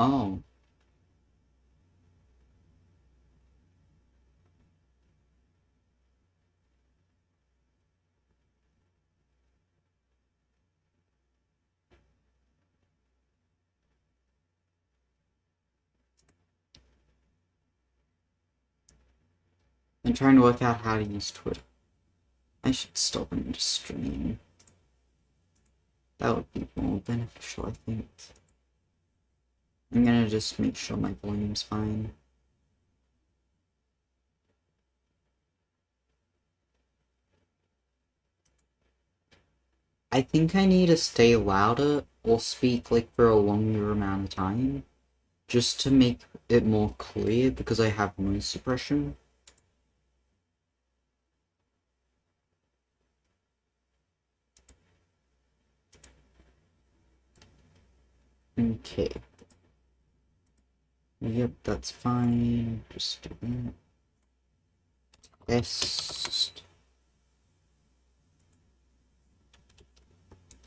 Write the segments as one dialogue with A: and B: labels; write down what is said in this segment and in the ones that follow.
A: Oh. I'm trying to work out how to use Twitter. I should stop and just stream. That would be more beneficial, I think. I'm gonna just make sure my volume's fine. I think I need to stay louder or speak like for a longer amount of time just to make it more clear because I have noise suppression. Okay. Yep, that's fine. Just do that. Test.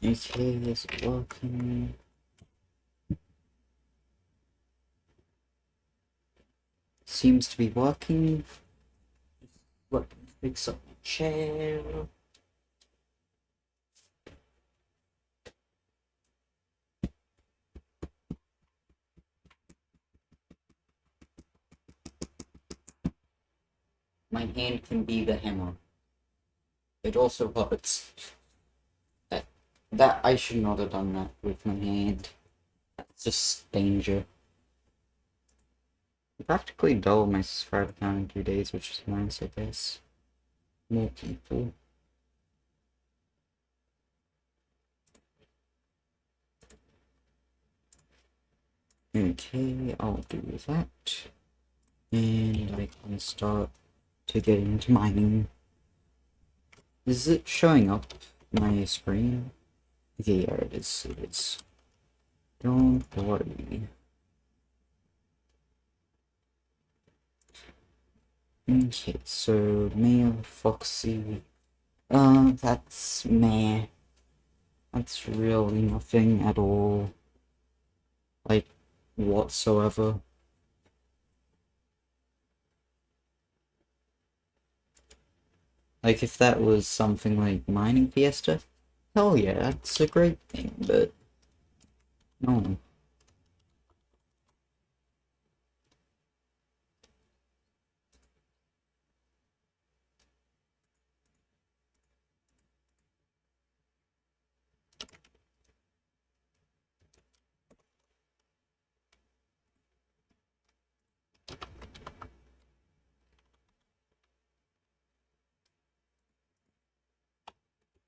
A: Okay, is it working? Seems to be working. Let me fix up my chair. My hand can be the hammer. It also hurts. That I should not have done that with my hand. That's just danger. I practically doubled my subscriber count in 2 days, which is nice, I guess. More people. Okay, I'll do that. And I can start to get into mining. Is it showing up my screen? Okay, yeah, it is. It is. Don't worry. Okay, so Male Foxy. That's meh. That's really nothing at all. Like, whatsoever. Like, if that was something like Mining Fiesta, hell yeah, that's a great thing, but no.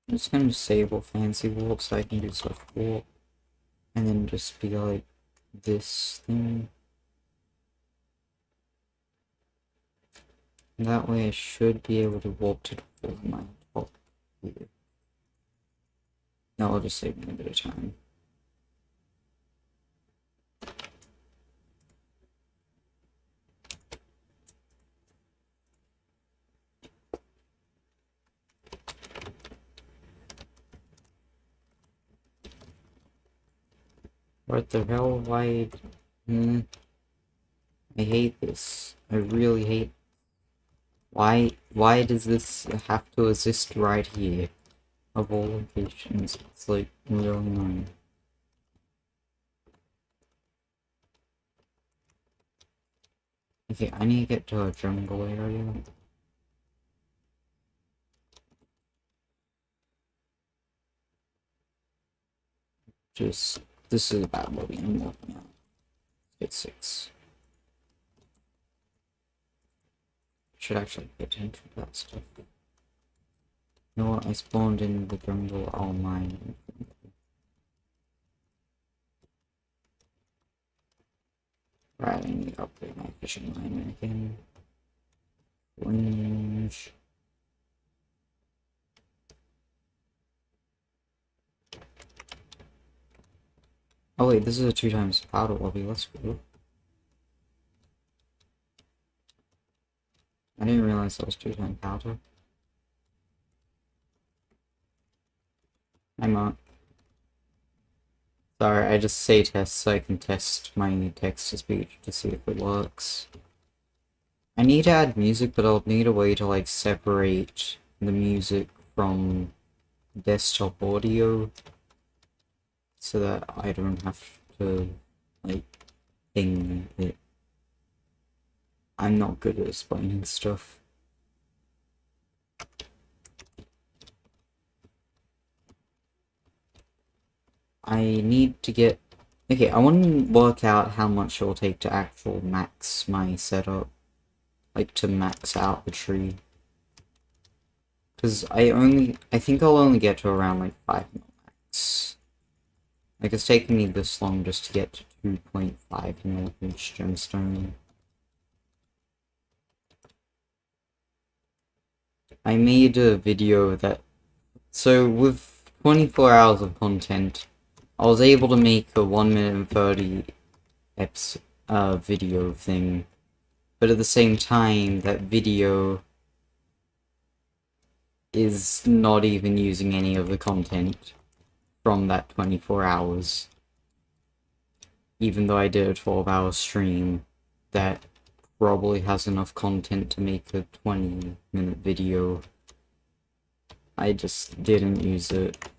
A: I'm just gonna disable Fancy Warp so I can do Soft Warp, and then just be like this thing. That way I should be able to warp to my top here. That will just save me a bit of time. What the hell? Why? I hate this. I really hate. Why does this have to exist right here? Of all locations, it's like really annoying. Okay, I need to get to a jungle area. Just, this is about what I'm looking at. Get 6. Should actually pay attention to that stuff. You know what, I spawned in the jungle, I'll mine. Right, I need to upgrade my fishing line again. Range. Oh wait, this is a 2 times powder lobby, let's go. I didn't realize that was 2 times powder. I'm up. Sorry, I just say test so I can test my text-to-speech to see if it works. I need to add music, but I'll need a way to, like, separate the music from desktop audio so that I don't have to, like, ping it. I'm not good at explaining stuff. I need to get... Okay, I want to work out how much it will take to actual max my setup. Like, to max out the tree. Because I think I'll only get to around, like, 5 mil max. Like, it's taking me this long just to get to 2.5 mil each gemstone. I made a video that... So, with 24 hours of content, I was able to make a 1 minute and 30 video thing. But at the same time, that video is not even using any of the content from that 24 hours. Even though I did a 12-hour stream that probably has enough content to make a 20-minute video. I just didn't use it.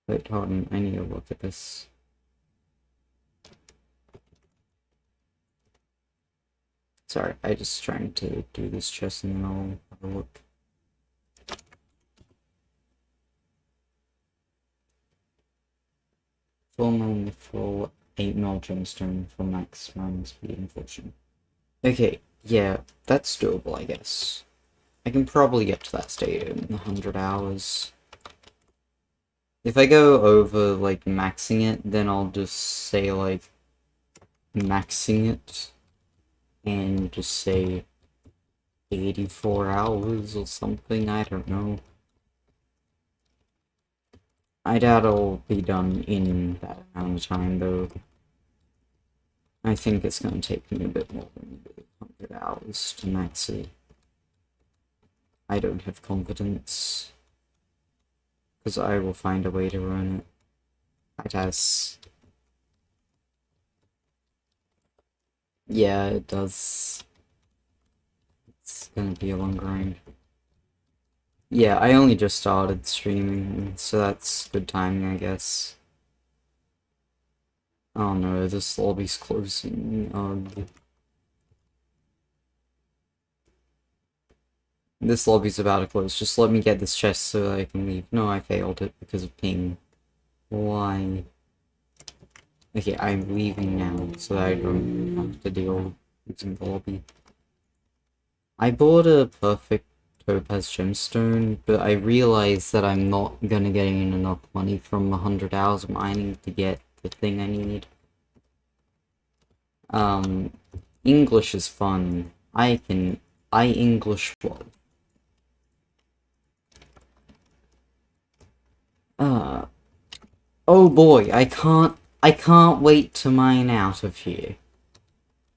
A: Wait, hold on, I need to look at this. Sorry, I just trying to do this chest and then I'll have a look. Full 8 mil gemstone for maximum speed, unfortunately. Okay, yeah, that's doable, I guess. I can probably get to that state in 100 hours. If I go over, like, maxing it, then I'll just say, like, maxing it, and just say 84 hours or something, I don't know. I doubt it'll be done in that amount of time, though. I think it's going to take me a bit more than 100 hours to max it. I don't have confidence. Because I will find a way to run it. I guess. Yeah, it does. It's gonna be a long grind. Yeah, I only just started streaming, so that's good timing, I guess. Oh no, this lobby's closing. This lobby's about to close. Just let me get this chest so that I can leave. No, I failed it because of ping. Why? Okay, I'm leaving now so that I don't have to deal with losing the lobby. I bought a perfect topaz gemstone, but I realized that I'm not gonna get enough money from 100 hours of mining to get the thing I need. English is fun. I English well. Oh boy, I can't wait to mine out of here.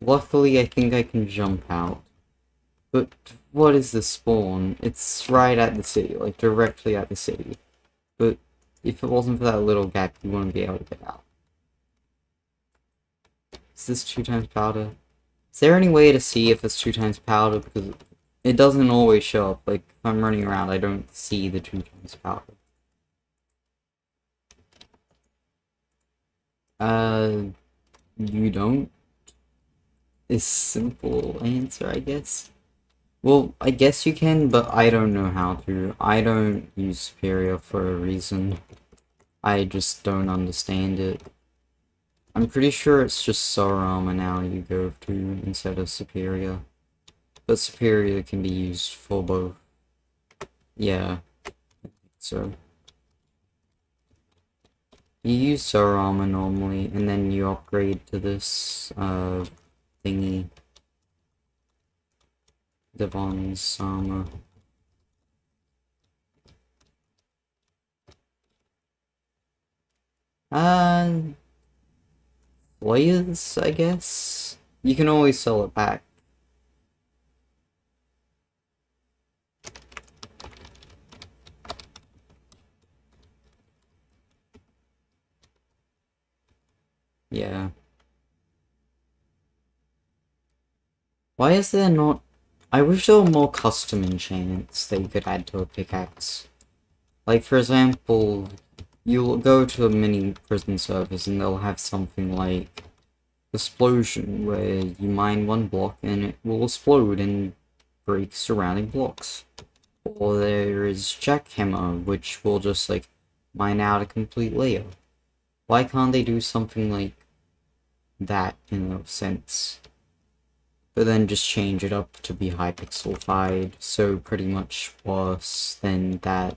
A: Luckily, I think I can jump out. But what is the spawn? It's right at the city, like directly at the city. But if it wasn't for that little gap, you wouldn't be able to get out. Is this 2 times powder? Is there any way to see if it's 2 times powder? Because it doesn't always show up. Like, if I'm running around, I don't see the 2 times powder. You don't? Is simple answer, I guess. Well, I guess you can, but I don't know how to. I don't use Superior for a reason. I just don't understand it. I'm pretty sure it's just Solar Armor now you go to instead of Superior. But Superior can be used for both. Yeah, so. You use Solar Armor normally, and then you upgrade to this, thingy. Devon's armor. Layers, I guess? You can always sell it back. Yeah. Why is there not... I wish there were more custom enchantments that you could add to a pickaxe. Like, for example, you'll go to a mini prison service and they'll have something like explosion, where you mine one block and it will explode and break surrounding blocks. Or there is jackhammer, which will just, like, mine out a complete layer. Why can't they do something like that in a sense? But then just change it up to be Hypixelified, so pretty much worse than that.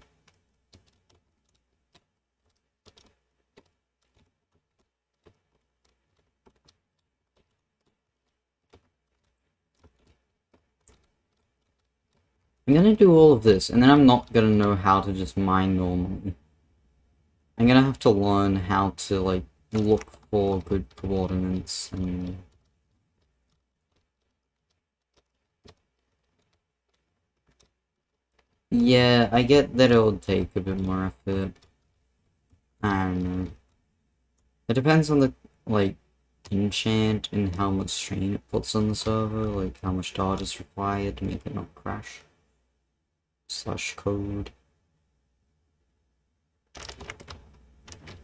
A: I'm gonna do all of this, and then I'm not gonna know how to just mine normally. I'm gonna have to learn how to, like, look for good coordinates and... Yeah, I get that it'll take a bit more effort. I don't know. It depends on the, like, enchant and how much strain it puts on the server, like how much data is required to make it not crash. Slash code.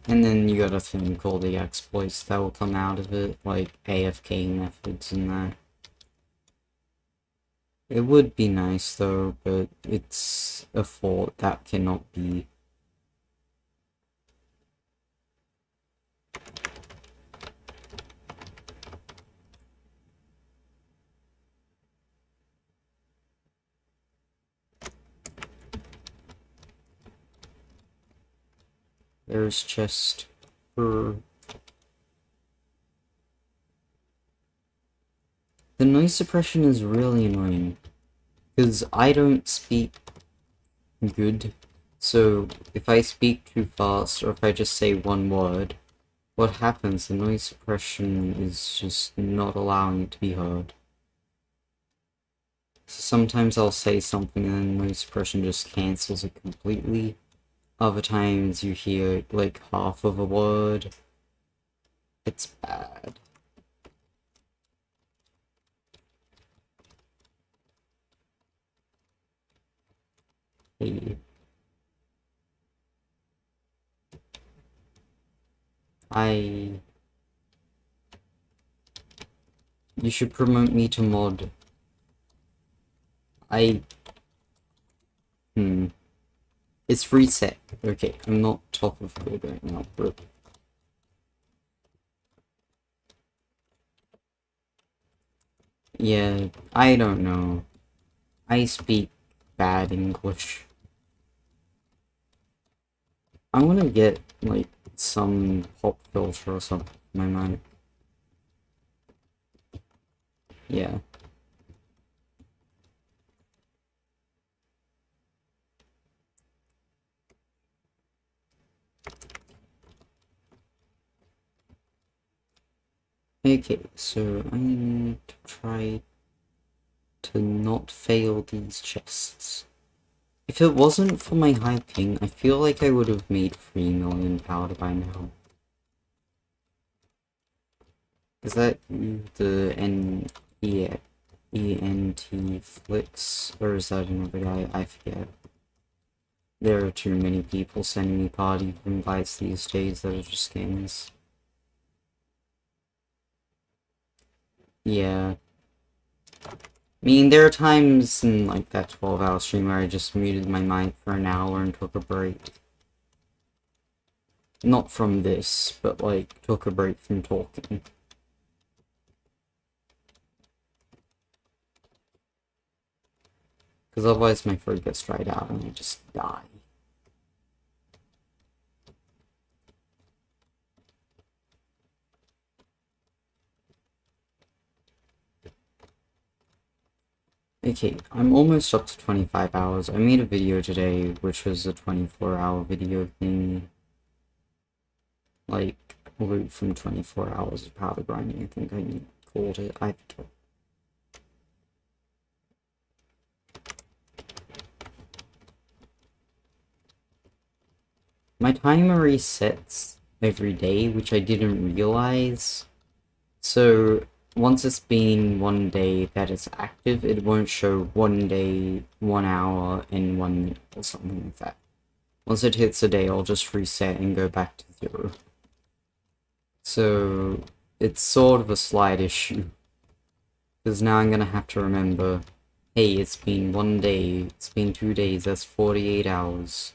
A: And then you got a thing called the exploits that will come out of it, like AFK methods and that. It would be nice though, but it's a fault that cannot be. There's chest for... The noise suppression is really annoying, because I don't speak good, so if I speak too fast, or if I just say one word, what happens? The noise suppression is just not allowing it to be heard. So sometimes I'll say something and noise suppression just cancels it completely. Other times you hear like half of a word. It's bad. Hey. You should promote me to mod. It's reset. Okay, I'm not top of code right now, but... Yeah, I don't know. I speak bad English. I'm gonna get, like, some pop filter or something in my mic. Yeah. Okay, so I need to try to not fail these chests. If it wasn't for my high ping, I feel like I would have made 3 million powder by now. Is that the ENT Flicks? Or is that another guy? I forget. There are too many people sending me party invites these days that are just skins. Yeah. I mean, there are times in, like, that 12-hour stream where I just muted my mic for an hour and took a break. Not from this, but, like, took a break from talking. Because otherwise my throat gets dried out and I just die. Okay, I'm almost up to 25 hours. I made a video today, which was a 24-hour video thing. Like, loot from 24 hours of powder grinding, I think I called it. I forget. My timer resets every day, which I didn't realize. So once it's been 1 day that it's active, it won't show 1 day, 1 hour, and 1 minute or something like that. Once it hits a day, I'll just reset and go back to 0. So it's sort of a slight issue. Because now I'm gonna have to remember, hey, it's been 1 day, it's been 2 days, that's 48 hours.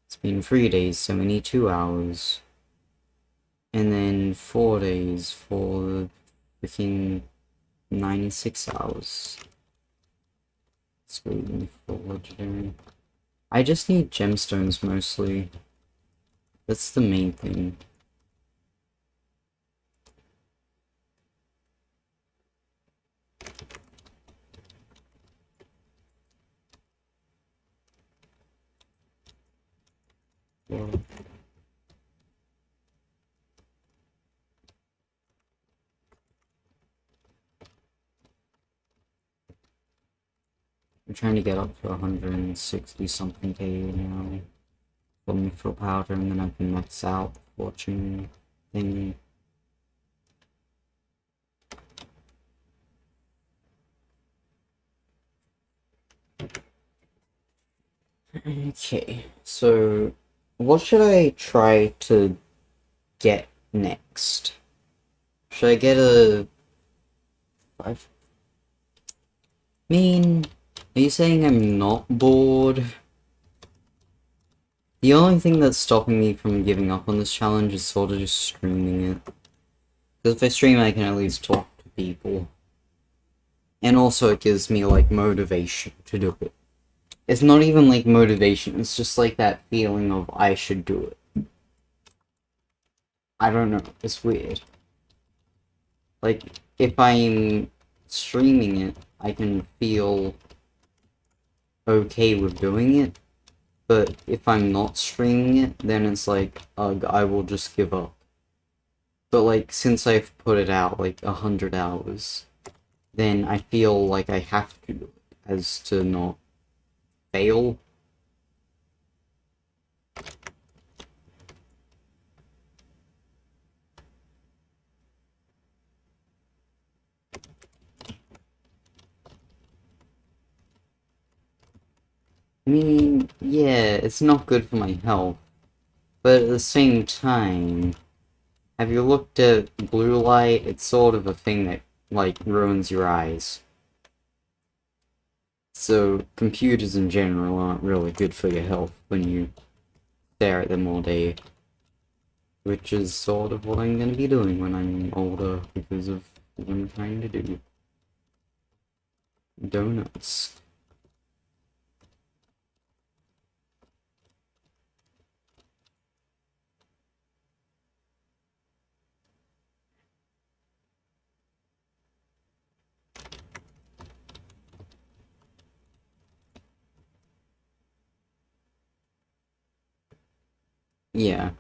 A: It's been 3 days, so we need 2 hours. And then 4 days for freaking 96 hours. It's waiting for legendary. I just need gemstones mostly. That's the main thing. Yeah. I'm trying to get up to 160 something K now for mithril powder, and then I can max out the fortune thing. Okay, so what should I try to get next? Should I get a 5? I mean, are you saying I'm not bored? The only thing that's stopping me from giving up on this challenge is sort of just streaming it. Because if I stream, I can at least talk to people. And also it gives me, like, motivation to do it. It's not even, like, motivation, it's just, like, that feeling of I should do it. I don't know, it's weird. Like, if I'm streaming it, I can feel okay with doing it. But if I'm not streaming it, then it's like, ugh, I will just give up. But, like, since I've put it out, like, 100 hours, then I feel like I have to do it, as to not fail. I mean, yeah, it's not good for my health, but at the same time, have you looked at blue light? It's sort of a thing that, like, ruins your eyes. So, computers in general aren't really good for your health when you stare at them all day. Which is sort of what I'm gonna be doing when I'm older, because of what I'm trying to do. Donuts. Yeah.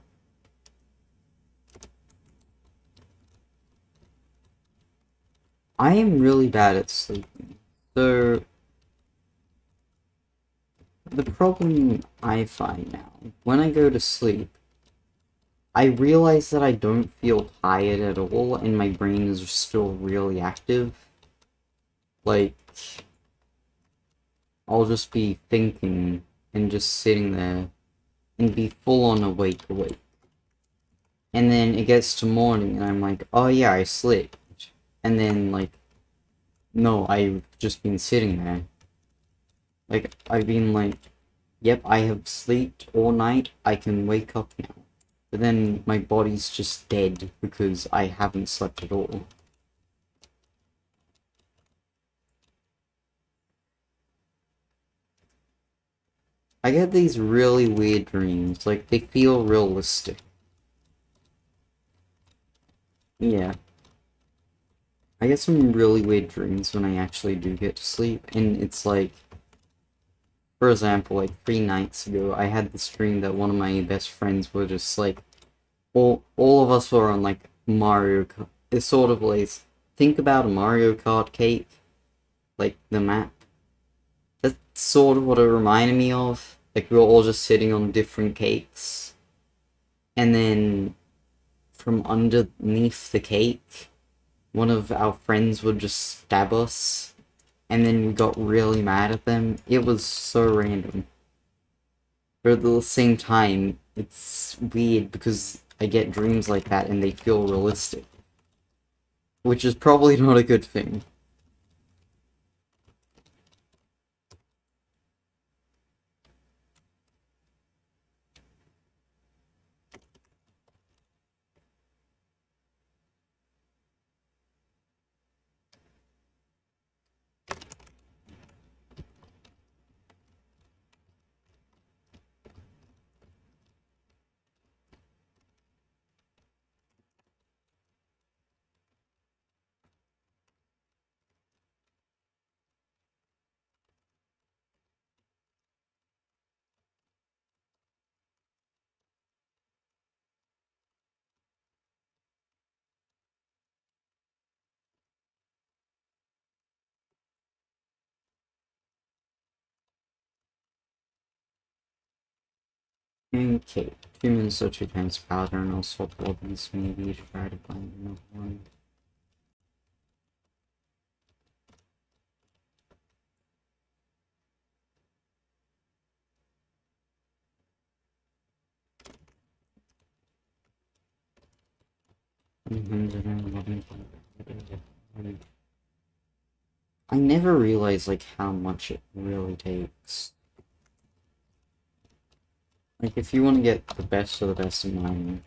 A: I am really bad at sleeping. So, the problem I find now, when I go to sleep, I realize that I don't feel tired at all, and my brain is still really active. Like, I'll just be thinking and just sitting there and be full on awake. And then it gets to morning and I'm like, oh yeah, I slept. And then, like, no, I've just been sitting there. Like, I've been like, yep, I have slept all night, I can wake up now. But then my body's just dead because I haven't slept at all. I get these really weird dreams, like, they feel realistic. Yeah. I get some really weird dreams when I actually do get to sleep, and it's like, for example, like 3 nights ago, I had this dream that one of my best friends were just like, all of us were on like Mario Kart. It's sort of like, think about a Mario Kart cake, like the map. That's sort of what it reminded me of. Like we were all just sitting on different cakes. And then from underneath the cake, one of our friends would just stab us, and then we got really mad at them. It was so random. But at the same time, it's weird because I get dreams like that and they feel realistic. Which is probably not a good thing. Okay, 2 minutes or 2 times powder, and I'll swap all these maybe to try to find another one. I never realized like how much it really takes. Like if you want to get the best of the best in mining,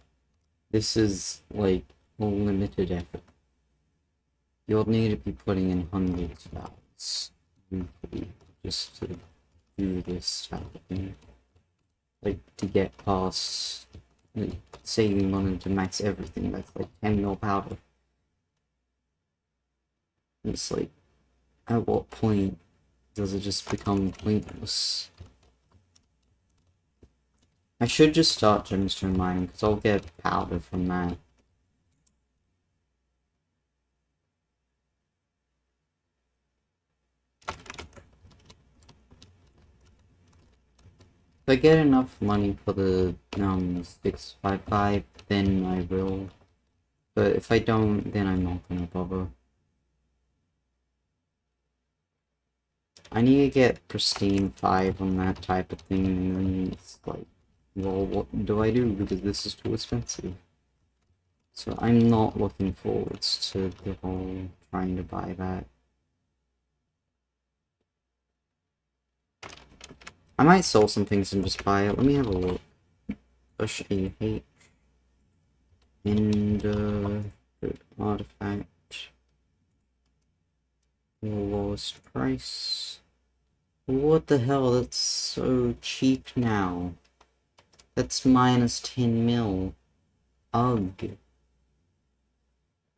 A: this is like a limited effort. You'll need to be putting in hundreds of hours weekly just to do this type of thing. Like to get past, like, say you wanted to max everything, that's like 10 mil powder. It's like, at what point does it just become pointless? I should just start gemstone mining, because I'll get powder from that. If I get enough money for the 655, then I will. But if I don't, then I'm not gonna bother. I need to get pristine 5 on that type of thing, and then it's like, well, what do I do? Because this is too expensive. So I'm not looking forwards to the whole trying to buy that. I might sell some things and just buy it. Let me have a look. Push AH. And, good artifact. Lowest price. What the hell? That's so cheap now. That's minus 10 mil. Ugh.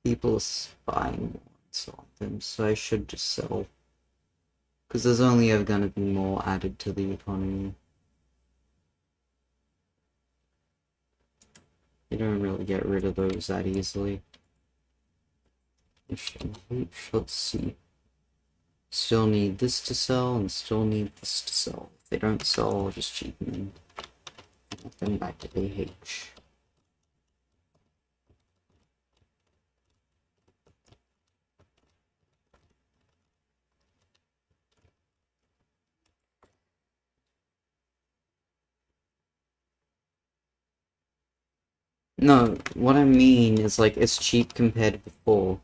A: People are buying on them, so I should just sell. Because there's only ever going to be more added to the economy. You don't really get rid of those that easily. Let's see. Still need this to sell, and still need this to sell. If they don't sell, I'll just cheapen them. Then back to AH. No, what I mean is like it's cheap compared to before.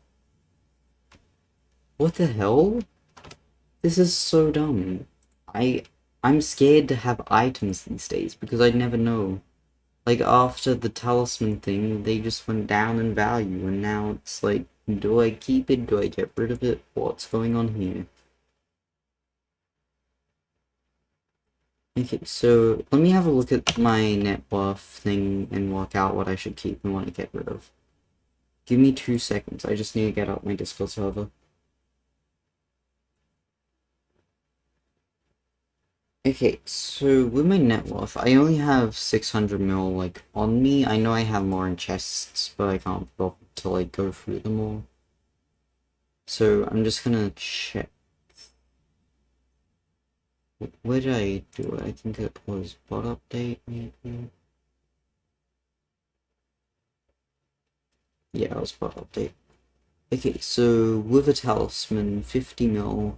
A: What the hell? This is so dumb. I'm scared to have items these days because I never know. Like after the talisman thing, they just went down in value, and now it's like, do I keep it? Do I get rid of it? What's going on here? Okay, so let me have a look at my net worth thing and work out what I should keep and what to get rid of. Give me 2 seconds. I just need to get out my Discord server. Okay, so with my net worth, I only have 600 mil, like, on me. I know I have more in chests, but I can't bother to, like, go through them all. So I'm just gonna check. Where did I do it? I think it was bot update, maybe? Yeah, I was part update. Okay, so with a talisman, 50 mil,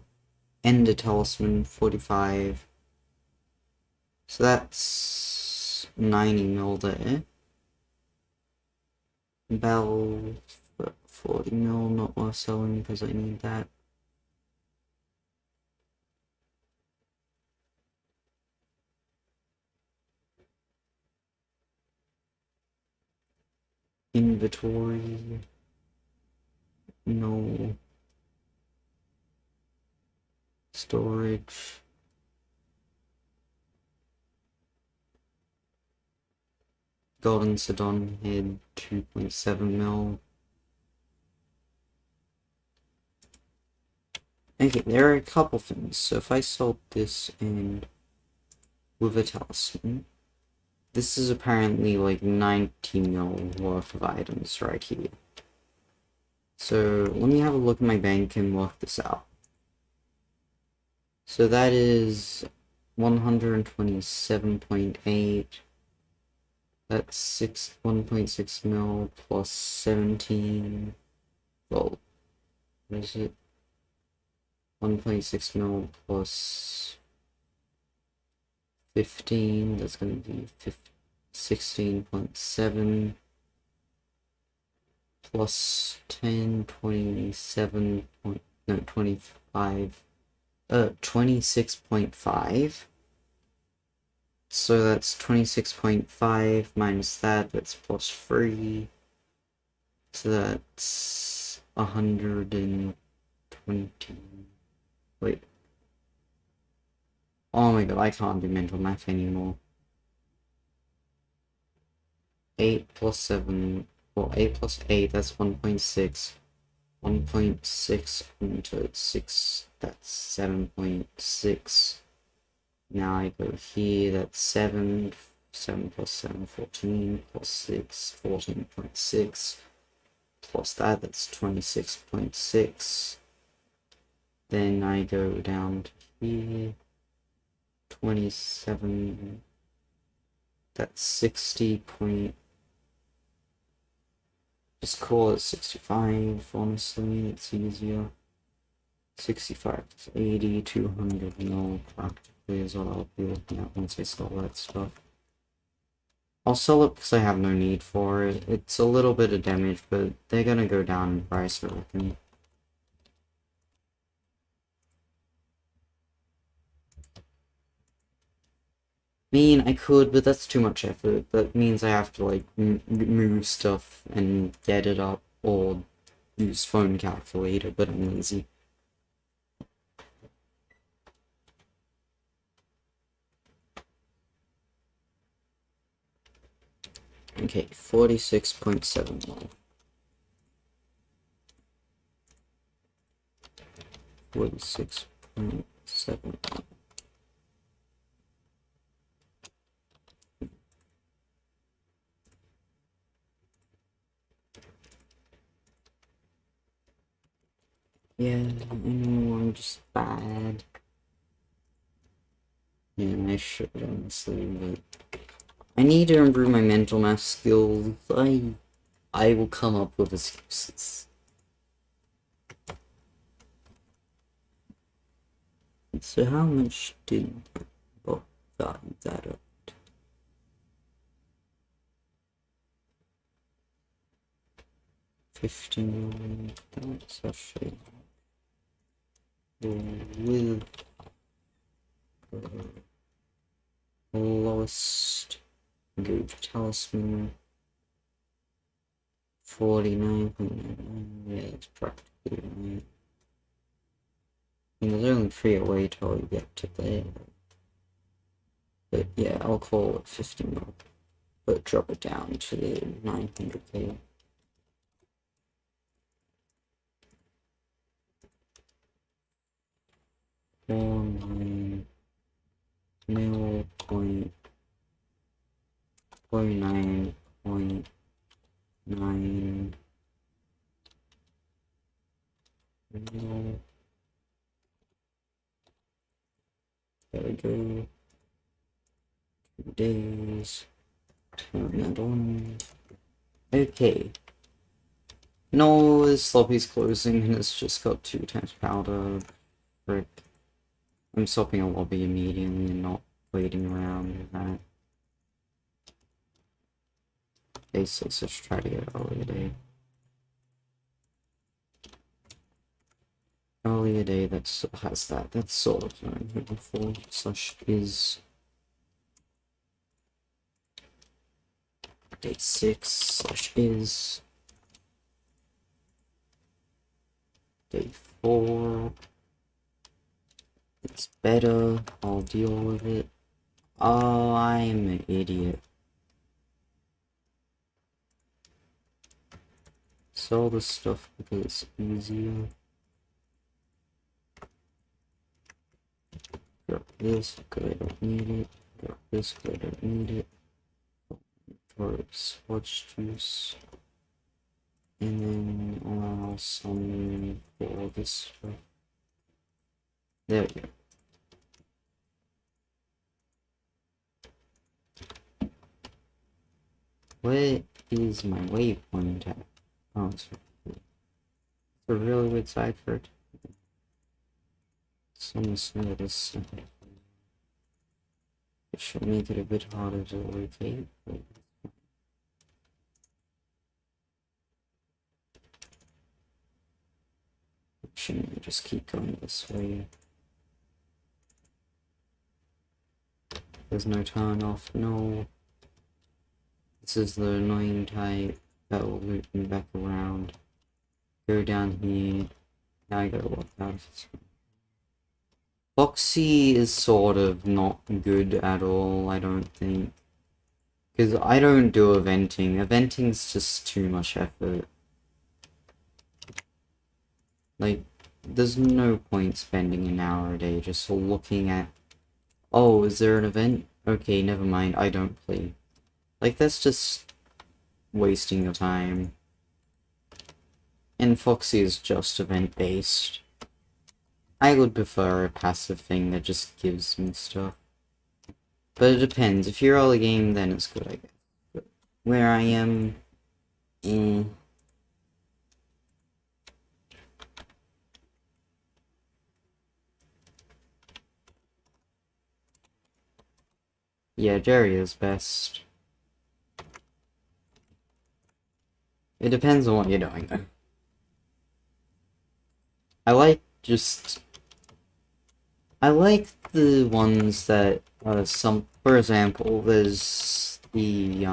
A: and a talisman, 45. So that's 90 mil there. Bell, 40 mil, not worth selling because I need that. Inventory, no. Storage. Golden Sidon head, 2.7 mil. Okay, there are a couple things. So if I sold this and with a talisman, this is apparently like 90 mil worth of items right here. So let me have a look at my bank and work this out. So that is 127.8. That's 1.6 mil plus 17. Well, what is it? 1.6 mil plus 15, that's going to be 16.7 plus 10, 27 point, no, 25, 26.5. So that's 26.5 minus that's plus 3. So that's 120. Wait. Oh my god, I can't do mental math anymore. 8 plus 7, well, 8 plus 8, that's 1.6. 1.6 into 6, that's 7.6. Now I go here, that's 7. 7 plus 7, 14, plus 6, 14.6. Plus that's 26.6. Then I go down to here. 27, that's 60 point, just call it 65, honestly, it's easier. 65 is 80, 200 mil practically is what I'll be looking at once I sell that stuff. I'll sell it because I have no need for it. It's a little bit of damage, but they're gonna go down in price, I reckon. I mean, I could, but that's too much effort. That means I have to, like, move stuff and get it up, or use phone calculator, but I'm lazy. Okay, 46.7 mil. 46.7 mil. Yeah, I know, I'm just bad. Yeah, I should, honestly, but I need to improve my mental math skills. I will come up with excuses. So how much did book value that up? $15 million, that's actually with lowest good talisman 49.99. Yeah, that's practically right. I mean, there's only 3 away till you get to there. But yeah, I'll call it 50 mil. But drop it down to the 900k. $49 mil point 49.9 mil. There we go. 2 days. Turn that on. Okay. No, this sloppy's closing and it's just got 2 times powder. Frick. I'm stopping a lobby immediately and not waiting around with that. Day 6, let's try to get earlier day. Earlier day that has that. That's sort of what I'm hoping for. Such is day 6. Such is day 4. It's better. I'll deal with it. Oh, I'm an idiot. Sell the stuff because it's easier. Drop this because I don't need it. Drop this because I don't need it. For sports juice. And then allow some for this stuff. There we go. Where is my waypoint at? Oh, it's a really weird side for it. Almost notice. It should make it a bit harder to locate, but shouldn't we just keep going this way? There's no turn off, no. This is the annoying type that will loop me back around. Go down here. Now I gotta walk out of this one. Foxy is sort of not good at all, I don't think. Because I don't do eventing. Eventing's just too much effort. Like, there's no point spending an hour a day just looking at, oh, is there an event? Okay, never mind, I don't play. Like, that's just wasting your time. And Foxy is just event-based. I would prefer a passive thing that just gives me stuff. But it depends. If you're early game, then it's good, I guess. But where I am, yeah, Jerry is best. It depends on what you're doing, though. I like the ones that for example, there's the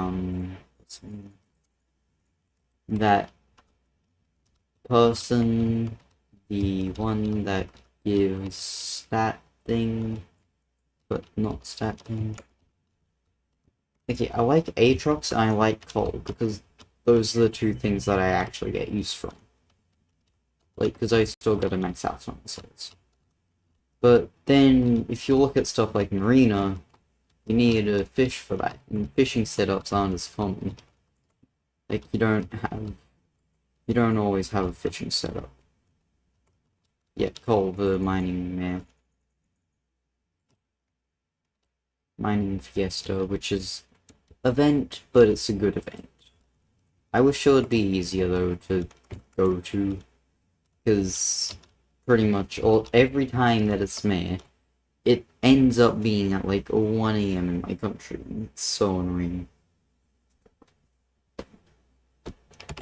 A: that person, the one that gives stat thing but not stat thing. Okay, I like Aatrox and I like Cole because those are the 2 things that I actually get use from. Like, because I still gotta max out on the souls. But then, if you look at stuff like Marina, you need a fish for that, and fishing setups aren't as common. Like, you don't always have a fishing setup. Yeah, Cole, the mining man. Mining Fiesta, which is event, but it's a good event. I wish it would be easier, though, to go to, because pretty much every time that it's May, it ends up being at like 1 AM in my country. It's so annoying.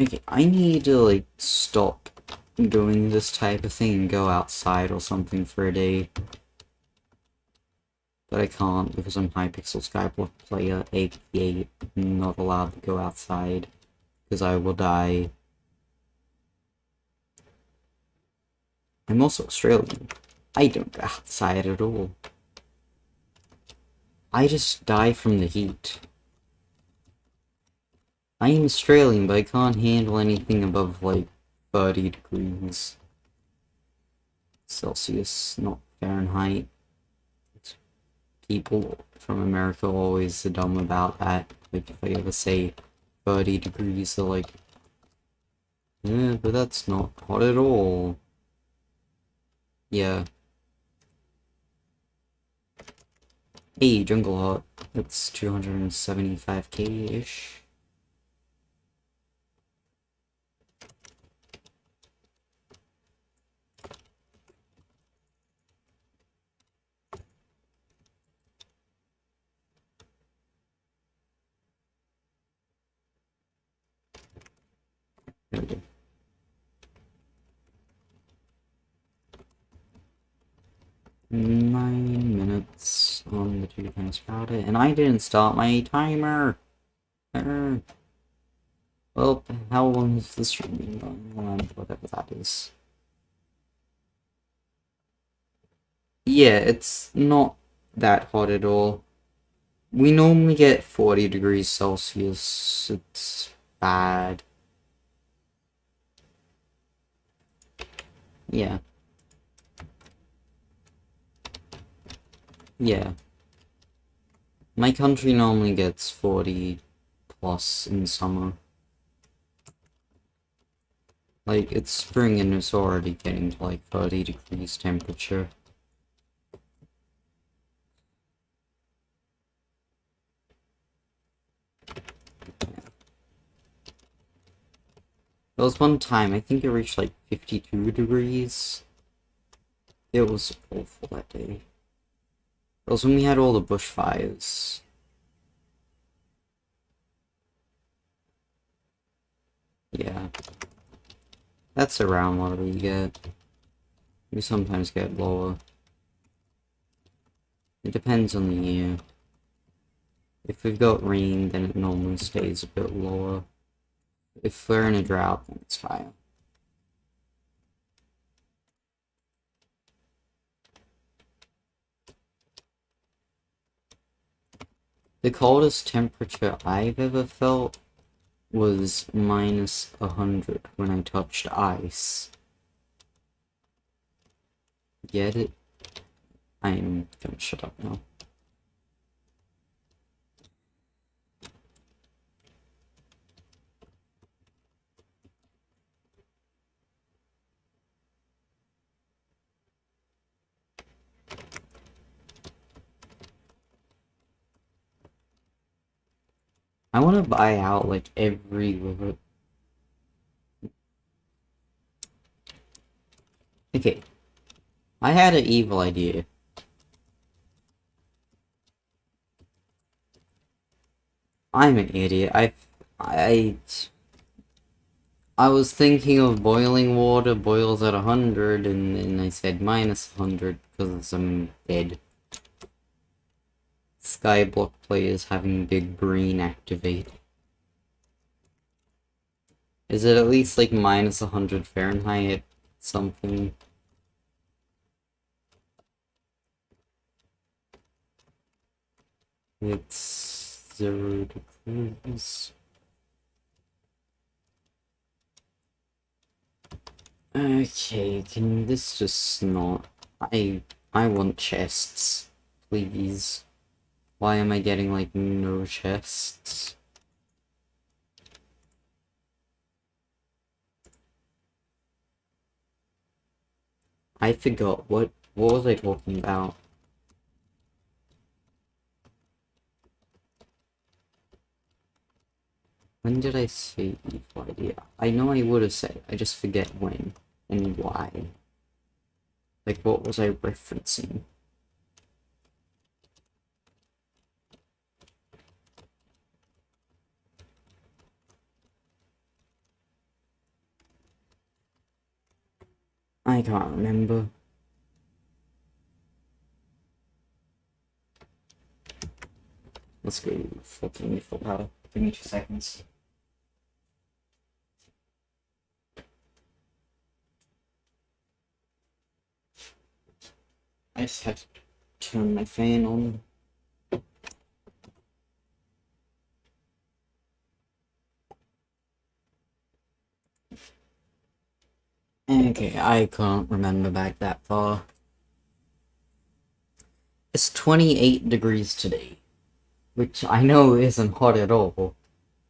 A: Okay, I need to like stop doing this type of thing and go outside or something for a day. But I can't because I'm Hypixel Skyblock player, aka not allowed to go outside because I will die. I'm also Australian. I don't go outside at all. I just die from the heat. I am Australian, but I can't handle anything above like 30 degrees Celsius, not Fahrenheit. People from America are always dumb about that. Like, if I ever say 30 degrees, they're like, yeah, but that's not hot at all. Yeah. Hey, Jungle Hot. That's 275k-ish. 9 minutes on the 2 times powder, and I didn't start my timer. Well, how long has the stream been going? Whatever that is. Yeah, it's not that hot at all. We normally get 40 degrees Celsius. It's bad. Yeah. Yeah. My country normally gets 40 plus in summer. Like, it's spring and it's already getting to like 30 degrees temperature. There was one time, I think it reached like 52 degrees. It was awful that day. It was when we had all the bushfires. Yeah. That's around what we get. We sometimes get lower. It depends on the year. If we've got rain, then it normally stays a bit lower. If we're in a drought, then it's higher. The coldest temperature I've ever felt was minus 100 when I touched ice. Get it? I'm gonna shut up now. I want to buy out like every river. Okay. I had an evil idea. I'm an idiot. I was thinking of boiling water boils at 100, and then I said minus 100 because I'm dead. Skyblock players having big brain activate. Is it at least like minus 100 Fahrenheit something? It's 0 degrees. Okay, can this just not... I want chests, please. Why am I getting, like, no chests? I forgot, what was I talking about? When did I say evil idea? I know I would have said, I just forget when and why. Like, what was I referencing? I can't remember. Let's go fucking full power. Give me 2 seconds. I just have to turn my fan on. Okay, I can't remember back that far. It's 28 degrees today, which I know isn't hot at all.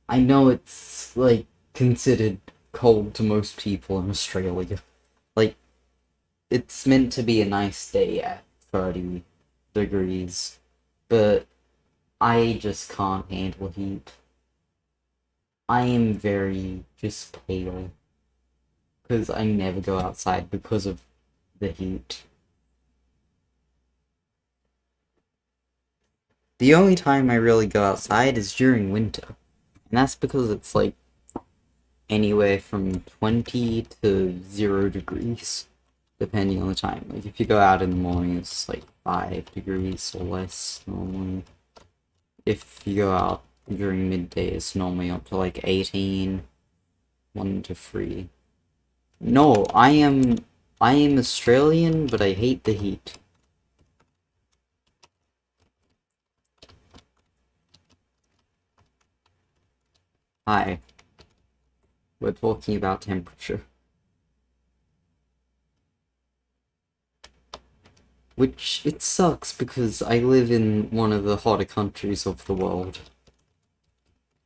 A: I know it's, like, considered cold to most people in Australia. Like, it's meant to be a nice day at 30 degrees, but I just can't handle heat. I am very just pale, because I never go outside because of the heat. The only time I really go outside is during winter, and that's because it's like anywhere from 20 to 0 degrees. depending on the time. Like, if you go out in the morning, it's like 5 degrees or less normally. If you go out during midday, it's normally up to like 18, 1 to 3. No, I am Australian, but I hate the heat. Hi, we're talking about temperature. Which, it sucks because I live in one of the hotter countries of the world.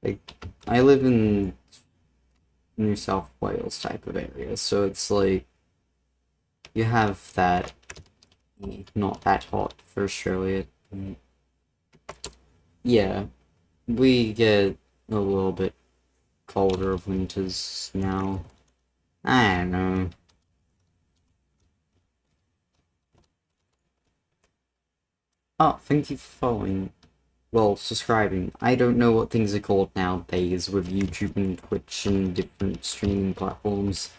A: Like, I live in New South Wales type of area, so it's like, you have that, not that hot for Australia. Yeah, we get a little bit colder of winters now. I don't know. Oh, thank you for following. Well, subscribing. I don't know what things are called nowadays with YouTube and Twitch and different streaming platforms.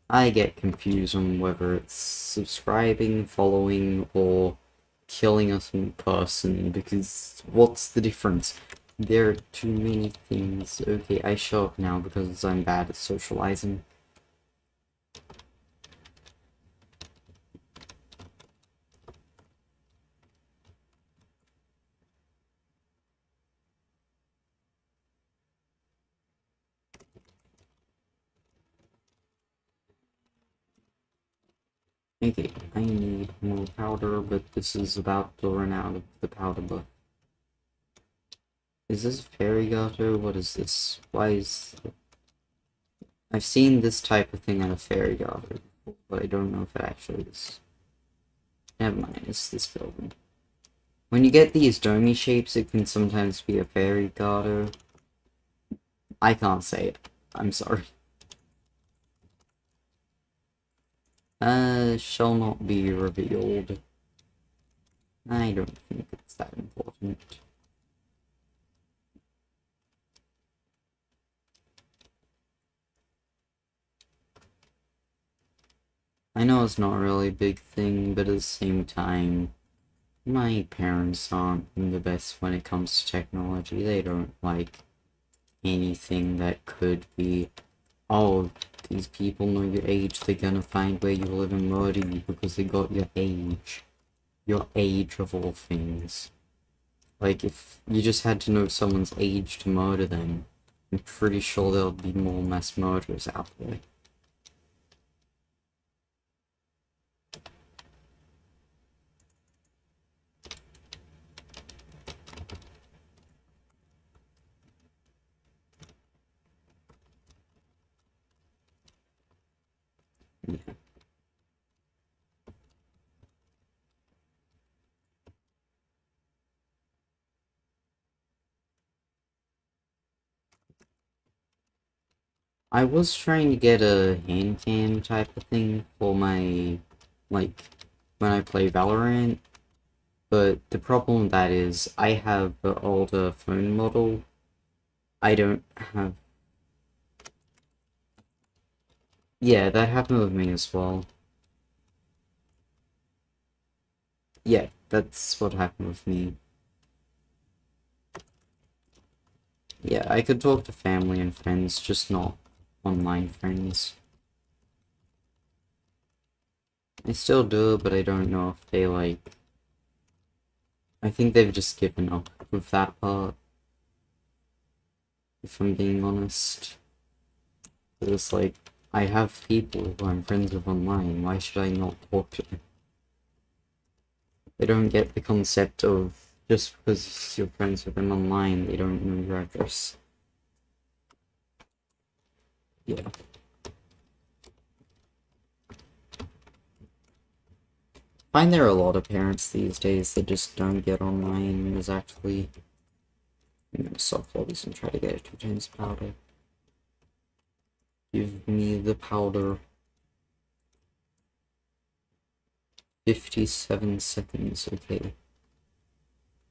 A: I get confused on whether it's subscribing, following, or killing us in person, because what's the difference? There are too many things. Okay, I show up now because I'm bad at socializing. Okay, I need more powder, but this is about to run out of the powder buff. Is this fairy gato? What is this? Why is... I've seen this type of thing on a fairy gato before, but I don't know if it actually is. Never mind, it's this building. When you get these domey shapes, it can sometimes be a fairy gato. I can't say it. I'm sorry. Shall not be revealed. I don't think it's that important. I know it's not really a big thing, but at the same time, my parents aren't the best when it comes to technology. They don't like anything that could be, oh, these people know your age, they're gonna find where you live and murder you because they got your age. Your age of all things. Like, if you just had to know someone's age to murder them, I'm pretty sure there'll be more mass murderers out there. Yeah. I was trying to get a hand cam type of thing for my, like, when I play Valorant, but the problem with that is I have the older phone model. I don't have... Yeah, that happened with me as well. Yeah, that's what happened with me. Yeah, I could talk to family and friends, just not online friends. I still do, but I don't know if they, like... I think they've just given up with that part, if I'm being honest. It's like, I have people who I'm friends with online, why should I not talk to them? They don't get the concept of, just because you're friends with them online, they don't know your address. Yeah. I find there are a lot of parents these days that just don't get online and is actually... I'm gonna soft lobbies and try to get it 2 times powder. Give me the powder. 57 seconds, okay.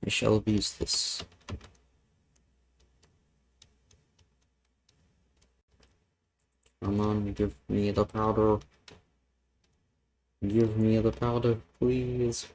A: I shall abuse this. Come on, give me the powder. Give me the powder, please.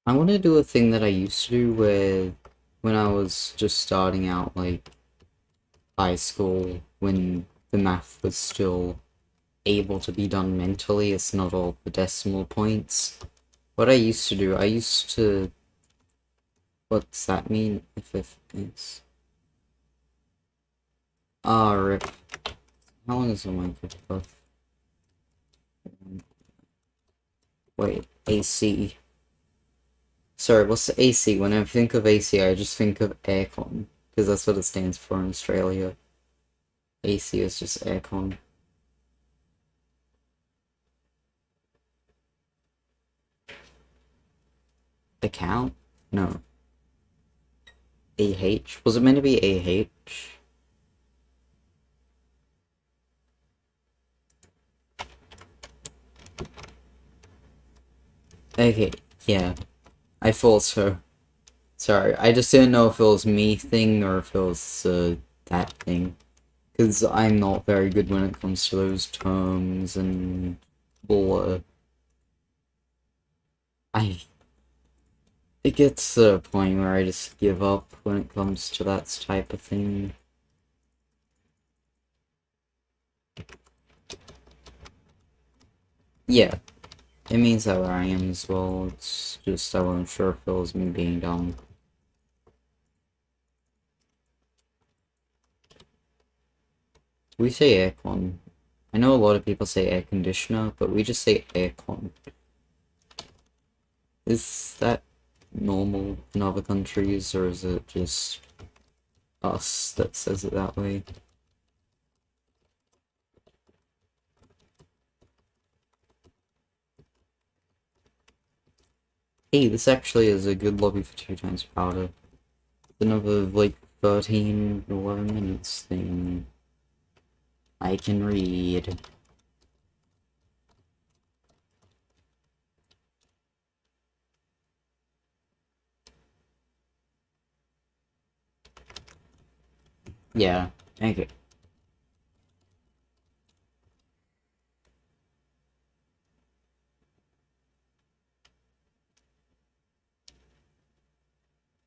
A: I want to do a thing that I used to do where, when I was just starting out, like, high school, when the math was still able to be done mentally, it's not all the decimal points. What I used to do, I used to... What's that mean? If is... Ah, rip. How long is the Minecraft buff? Wait, AC. Sorry, what's the AC? When I think of AC, I just think of aircon, because that's what it stands for in Australia. AC is just aircon. Account? No. AH? Was it meant to be AH? Okay, yeah. I thought so. Sorry, I just didn't know if it was me thing or if it was that thing. Because I'm not very good when it comes to those terms and blah. It gets to a point where I just give up when it comes to that type of thing. Yeah, it means that where I am as well. It's just I wasn't sure if it was me being dumb. We say aircon. I know a lot of people say air conditioner, but we just say aircon. Is that normal in other countries, or is it just us that says it that way? Hey, this actually is a good lobby for 2 times powder. Another, like, 13 or 11 minutes thing. I can read. Yeah, okay.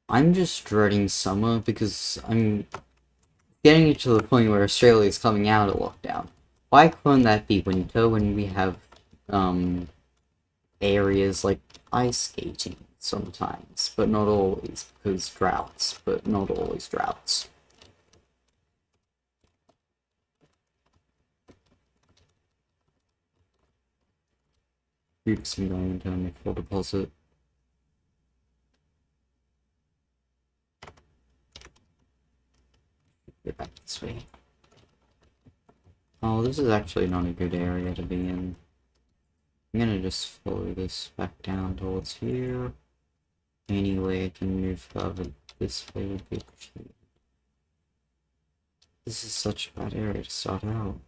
A: I'm just dreading summer because I'm getting to the point where Australia's coming out of lockdown. Why couldn't that be winter when we have, areas like ice skating sometimes, but not always, because droughts, but not always droughts. Oops, I'm going into my full deposit. Get back this way. Oh, this is actually not a good area to be in. I'm gonna just follow this back down towards here. Any way I can move further this way would be appreciated. This is such a bad area to start out.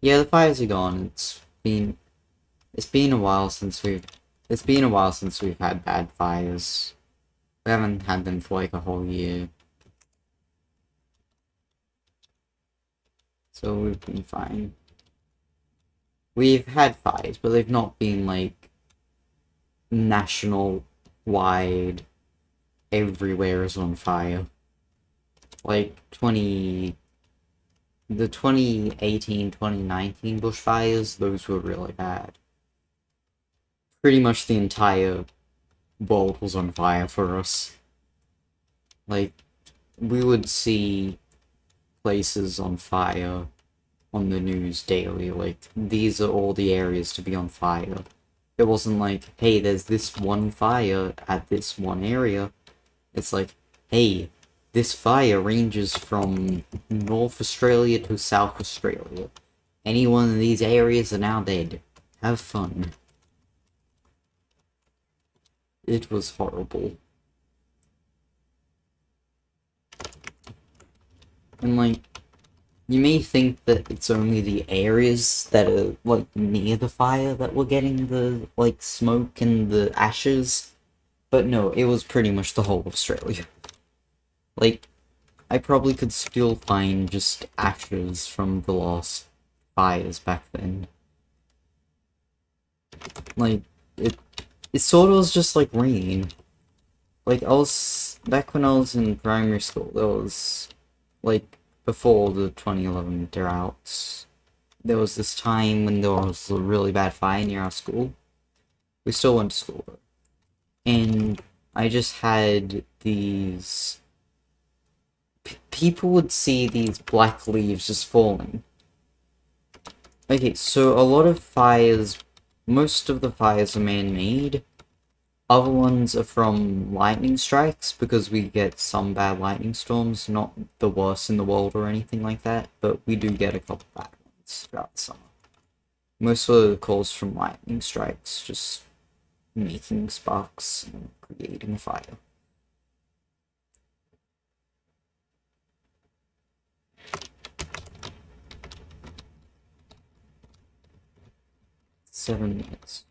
A: Yeah, the fires are gone. It's been a while since we've had bad fires. We haven't had them for like a whole year. So we've been fine. We've had fires, but they've not been like national wide, everywhere is on fire. Like the 2018, 2019 bushfires, those were really bad. Pretty much the entire world was on fire for us. Like, we would see places on fire on the news daily, like, these are all the areas to be on fire. It wasn't like, hey, there's this one fire at this one area. It's like, hey, this fire ranges from North Australia to South Australia. Anyone in these areas are now dead. have fun. It was horrible. And like, you may think that it's only the areas that are like near the fire that were getting the like smoke and the ashes, but no, it was pretty much the whole of Australia. Like, I probably could still find just ashes from the last fires back then. Like, it sort of was just like rain. Like, back when I was in primary school, there was, like, before the 2011 droughts, there was this time when there was a really bad fire near our school. We still went to school, though. And I just had these... people would see these black leaves just falling. Okay, so a lot of fires, most of the fires are man-made. Other ones are from lightning strikes, because we get some bad lightning storms, not the worst in the world or anything like that, but we do get a couple bad ones throughout the summer. Most of the calls from lightning strikes, just making sparks and creating fire. Seven minutes.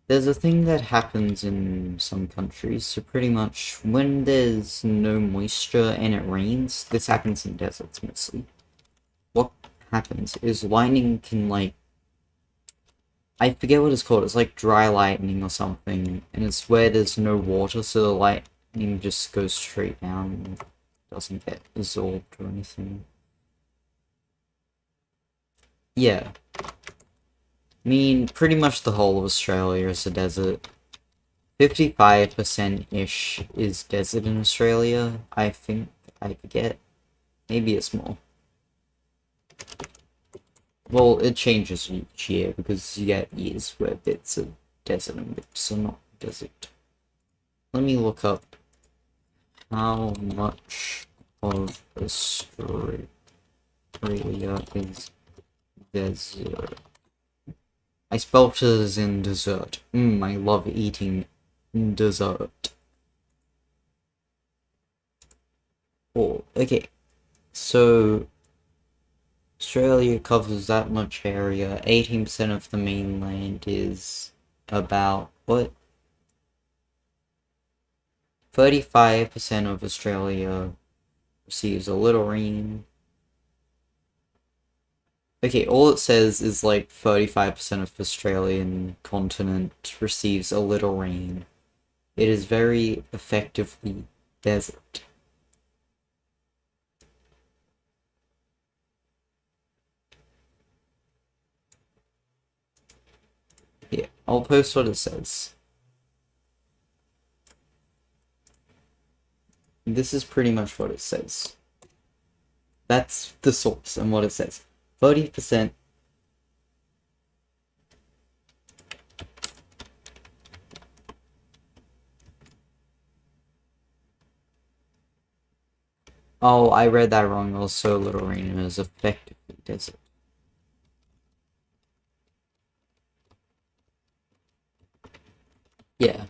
A: There's a thing that happens in some countries, so pretty much when there's no moisture and it rains, this happens in deserts mostly. What happens is lightning can, like, I forget what it's called, it's like dry lightning or something, and it's where there's no water, so the lightning just goes straight down and doesn't get absorbed or anything. Yeah. I mean, pretty much the whole of Australia is a desert. 55%-ish is desert in Australia, I think. I forget. Maybe it's more. Well, it changes each year, because you get years where bits are desert and bits are not desert. Let me look up how much of Australia is desert. I spelled it as in dessert. I love eating dessert. Oh, okay. So, Australia covers that much area. 18% of the mainland is about, what? 35% of Australia receives a little rain. Okay, all it says is like 35% of the Australian continent receives a little rain. It is very effectively desert. Yeah, I'll post what it says. This is pretty much what it says. That's the source and what it says. 30%. Oh, I read that wrong. Also, little rain is effectively desert. Yeah.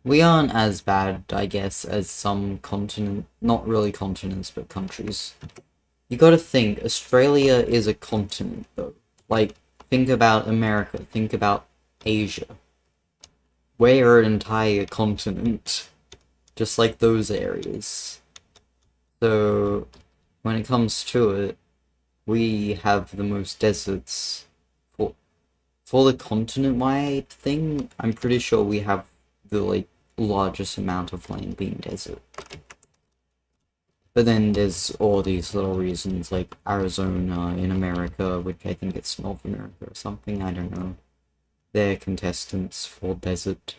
A: We aren't as bad, I guess, as some not really continents, but countries. You gotta think, Australia is a continent, though. Like, think about America, think about Asia. We're an entire continent, just like those areas. So, when it comes to it, we have the most deserts. For the continent-wide thing, I'm pretty sure we have the, like, largest amount of land being desert. But then there's all these little reasons, like Arizona in America, which I think it's North America or something, I don't know. They're contestants for desert.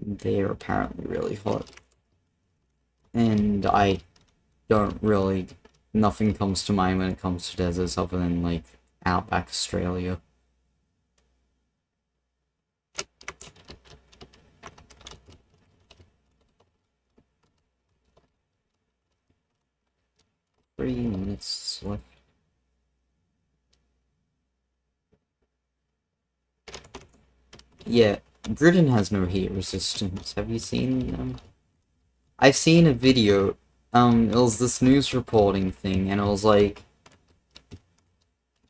A: They're apparently really hot. And I don't really... nothing comes to mind when it comes to deserts other than, like, outback Australia. Three minutes left. Yeah, Britain has no heat resistance. Have you seen them? I've seen a video. It was this news reporting thing, and it was like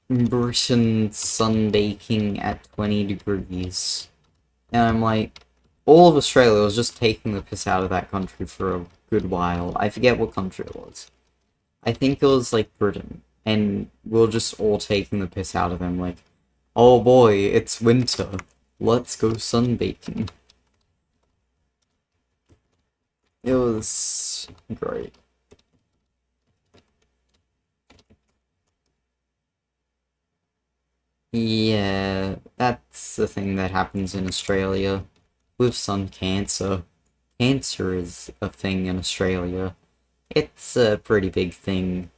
A: Britain sunbaking at 20 degrees. And I'm like, all of Australia was just taking the piss out of that country for a good while. I forget what country it was. I think it was like Britain. And we're just all taking the piss out of them, like, oh boy, it's winter. Let's go sunbaking. It was great. Yeah, that's the thing that happens in Australia with sun cancer. Cancer is a thing in Australia. It's a pretty big thing.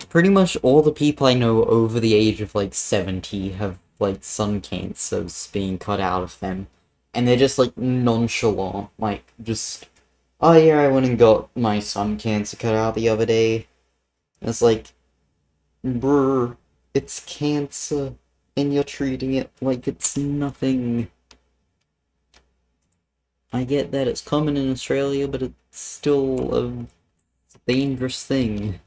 A: Pretty much all the people I know over the age of like 70 have like sun cancers being cut out of them. And they're just like nonchalant, like just, oh yeah, I went and got my sun cancer cut out the other day. And it's like, brr, it's cancer, and you're treating it like it's nothing. I get that it's common in Australia, but it's still a dangerous thing.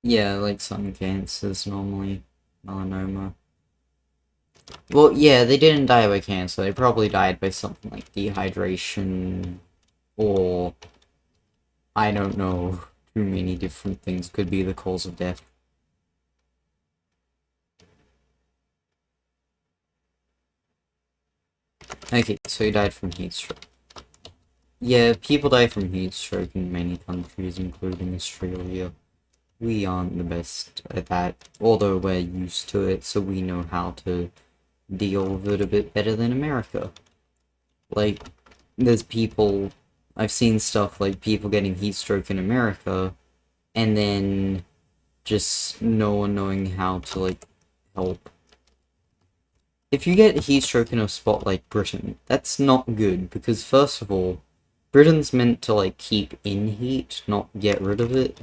A: Yeah, like sun cancers normally, melanoma. Well, yeah, they didn't die by cancer. They probably died by something like dehydration, or I don't know. Too many different things could be the cause of death. Okay, so he died from heat stroke. Yeah, people die from heat stroke in many countries, including Australia. We aren't the best at that, although we're used to it, so we know how to deal with it a bit better than America. Like, there's people, I've seen stuff like people getting heat stroke in America, and then just no one knowing how to, like, help. If you get heat stroke in a spot like Britain, that's not good, because first of all, Britain's meant to, like, keep in heat, not get rid of it.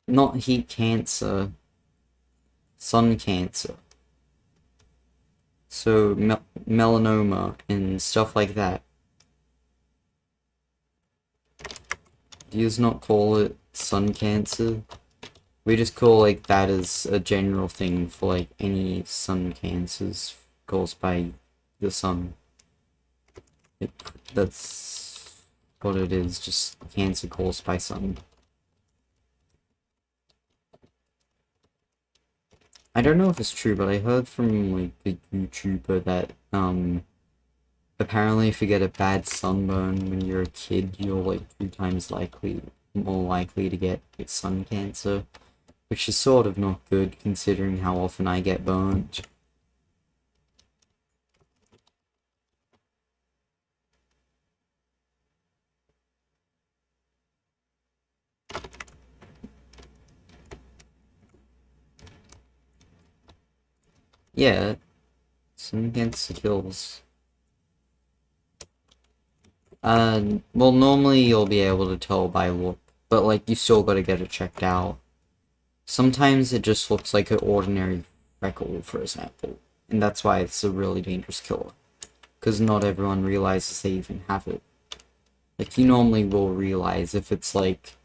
A: Not heat cancer, sun cancer. So, melanoma and stuff like that. Do you just not call it sun cancer? We just call, like, that as a general thing for, like, any sun cancers caused by the sun. That's what it is, just cancer caused by sun. I don't know if it's true, but I heard from, like, a YouTuber that, apparently if you get a bad sunburn when you're a kid, you're, like, 2 times more likely to get sun cancer, which is sort of not good, considering how often I get burnt. Yeah, sun cancer kills. Well, normally you'll be able to tell by look, but, like, you still gotta get it checked out. Sometimes it just looks like an ordinary freckle, for example, and that's why it's a really dangerous killer. Because not everyone realizes they even have it. Like, you normally will realize if it's, like,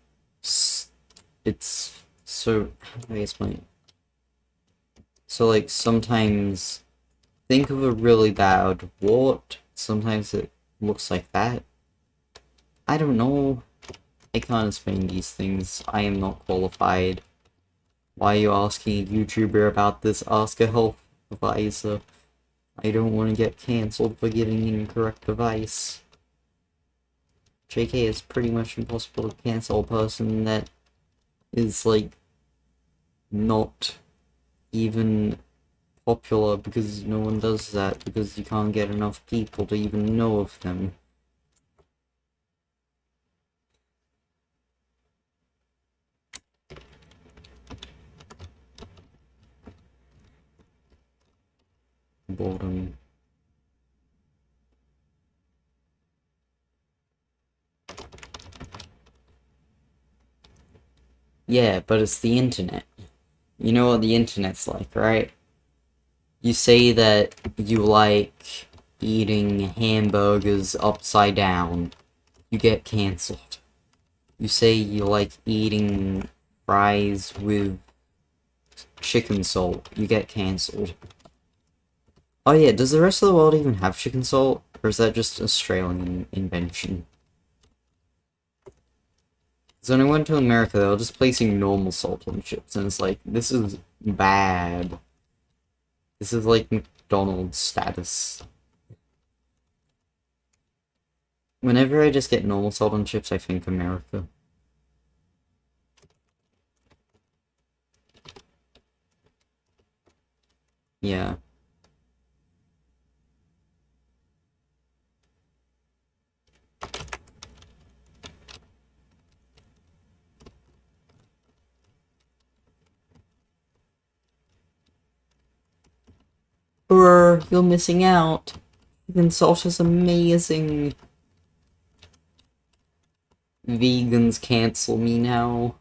A: it's, so, how do I explain? So, like, sometimes, think of a really bad wart, sometimes it looks like that. I don't know. I can't explain these things. I am not qualified. Why are you asking a YouTuber about this? Ask a health advisor. I don't want to get cancelled for giving incorrect advice. JK, it's pretty much impossible to cancel a person that is, like, not even popular, because no one does that, because you can't get enough people to even know of them. Boredom. Yeah, but it's the internet. You know what the internet's like, right? You say that you like eating hamburgers upside down, you get cancelled. You say you like eating fries with chicken salt, you get cancelled. Oh yeah, does the rest of the world even have chicken salt? Or is that just Australian invention? Because when I went to America, they were just placing normal salt on chips, and it's like, this is bad. This is like McDonald's status. Whenever I just get normal salt on chips, I think America. Yeah. Brr, you're missing out. Vegan salt is amazing. Vegans cancel me now.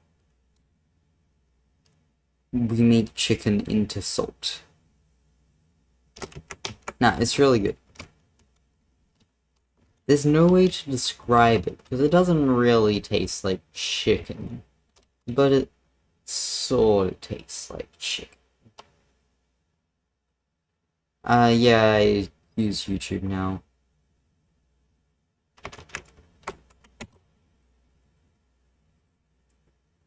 A: We make chicken into salt. Nah, it's really good. There's no way to describe it, because it doesn't really taste like chicken. But it sort of tastes like chicken. Yeah, I use YouTube now.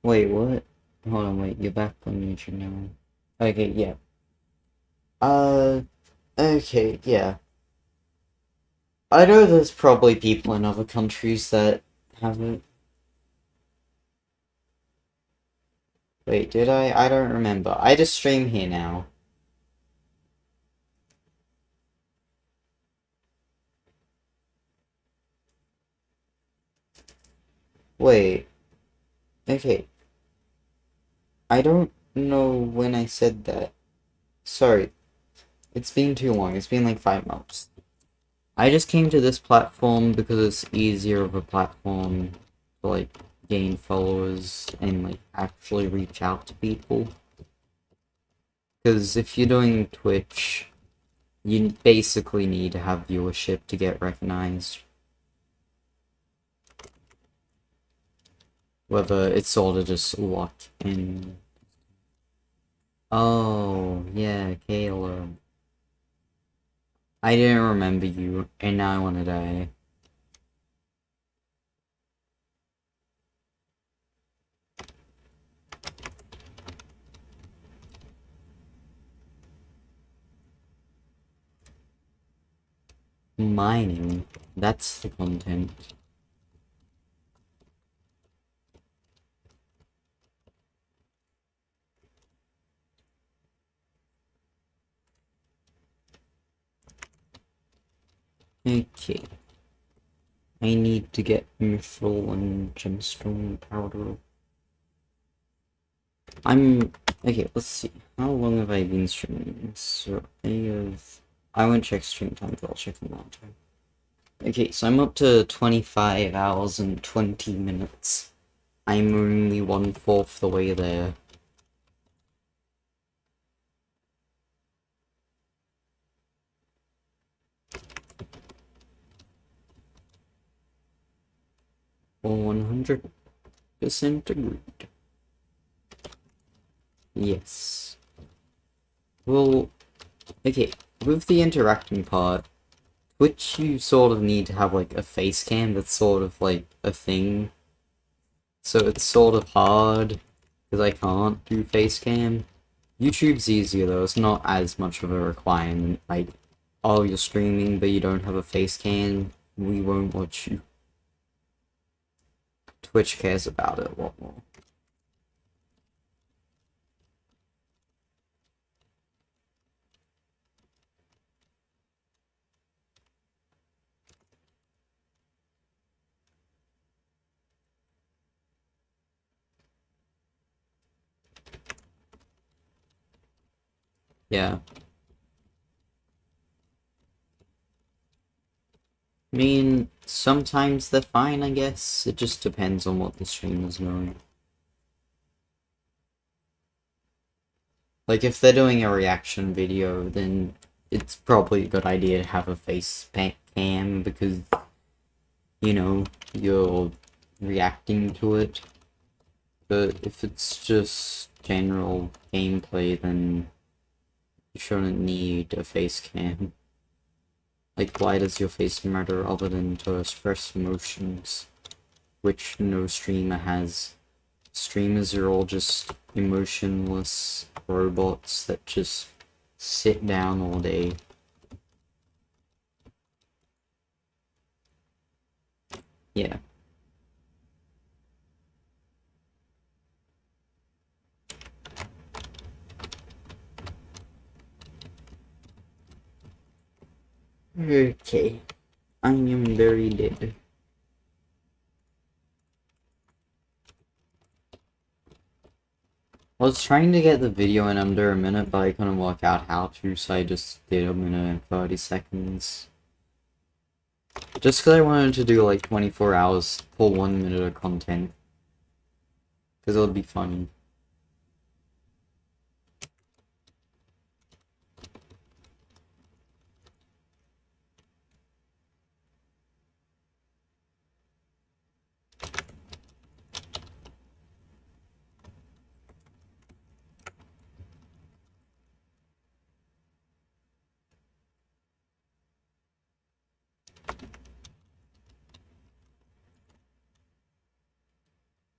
A: Wait, what? Hold on, wait, you're back on YouTube now. Okay, yeah. Okay, yeah. I know there's probably people in other countries that have it. Wait, did I? I don't remember. I just stream here now. Wait. Okay. I don't know when I said that. Sorry. It's been too long. It's been like 5 months. I just came to this platform because it's easier of a platform to like gain followers and like actually reach out to people. Because if you're doing Twitch, you basically need to have viewership to get recognized. Whether it's sort of just luck and... Oh, yeah, Caleb. I didn't remember you, and now I wanna die. Mining. That's the content. Okay. I need to get mithril and gemstone powder. Okay, let's see. How long have I been streaming? So, I won't check stream time, but I'll check the long time. Okay, so I'm up to 25 hours and 20 minutes. I'm only 1/4 the way there. Or 100% agreed. Yes. Well, okay, with the interacting part, which you sort of need to have like a face cam that's sort of like a thing. So it's sort of hard, because I can't do face cam. YouTube's easier though, it's not as much of a requirement, like, oh, you're streaming but you don't have a face cam, we won't watch you. Twitch cares about it a lot more. Yeah. I mean, sometimes they're fine, I guess. It just depends on what the stream is doing. Like, if they're doing a reaction video, then it's probably a good idea to have a face cam because, you know, you're reacting to it. But if it's just general gameplay, then you shouldn't need a face cam. Like, why does your face matter other than to express emotions, which no streamer has? Streamers are all just emotionless robots that just sit down all day. Yeah. Okay. I am very dead. I was trying to get the video in under a minute, but I couldn't work out how to, so I just did a minute and 30 seconds. Just because I wanted to do like 24 hours for 1 minute of content. Because it would be funny.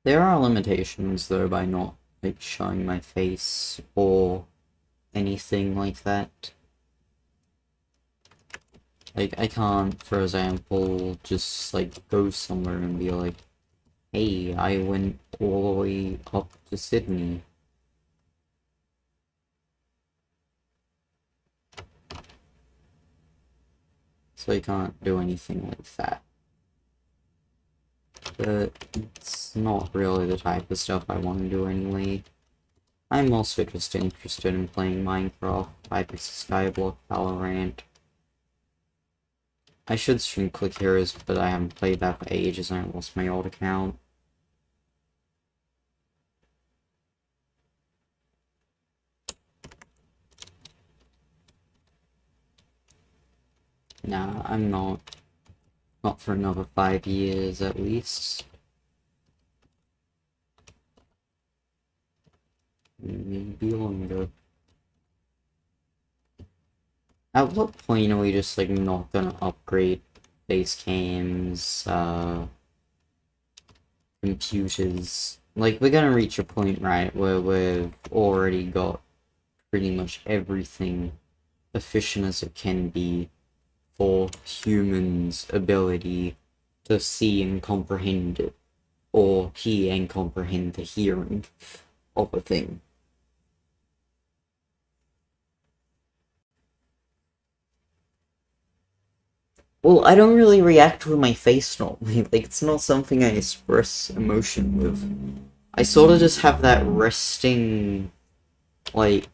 A: There are limitations though by not like showing my face or anything like that. Like I can't, for example, just like go somewhere and be like, hey, I went all the way up to Sydney. So I can't do anything like that. But it's not really the type of stuff I want to do anyway. I'm also just interested in playing Minecraft, Hypixel, Skyblock, Valorant. I should stream Click Heroes, but I haven't played that for ages and I lost my old account. Nah, I'm not. Not for another 5 years at least. Maybe longer. At what point are we just like not gonna upgrade face cams, computers? Like we're gonna reach a point, right, where we've already got pretty much everything efficient as it can be for humans' ability to see and comprehend it, or hear and comprehend the hearing of a thing. Well, I don't really react with my face normally. Like, it's not something I express emotion with. I sort of just have that resting, like,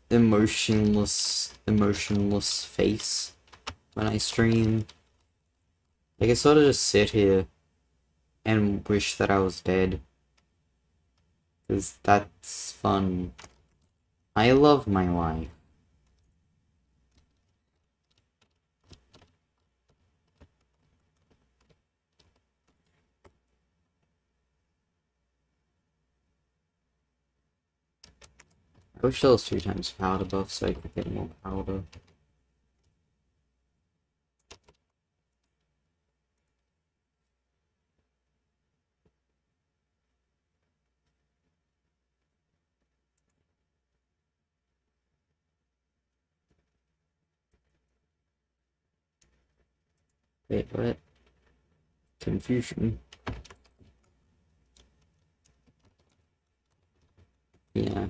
A: emotionless face when I stream. Like, I sort of just sit here and wish that I was dead. Because that's fun. I love my life. I wish there was 3 times powder buff so I could get more powder. Wait, what? Confusion. Yeah.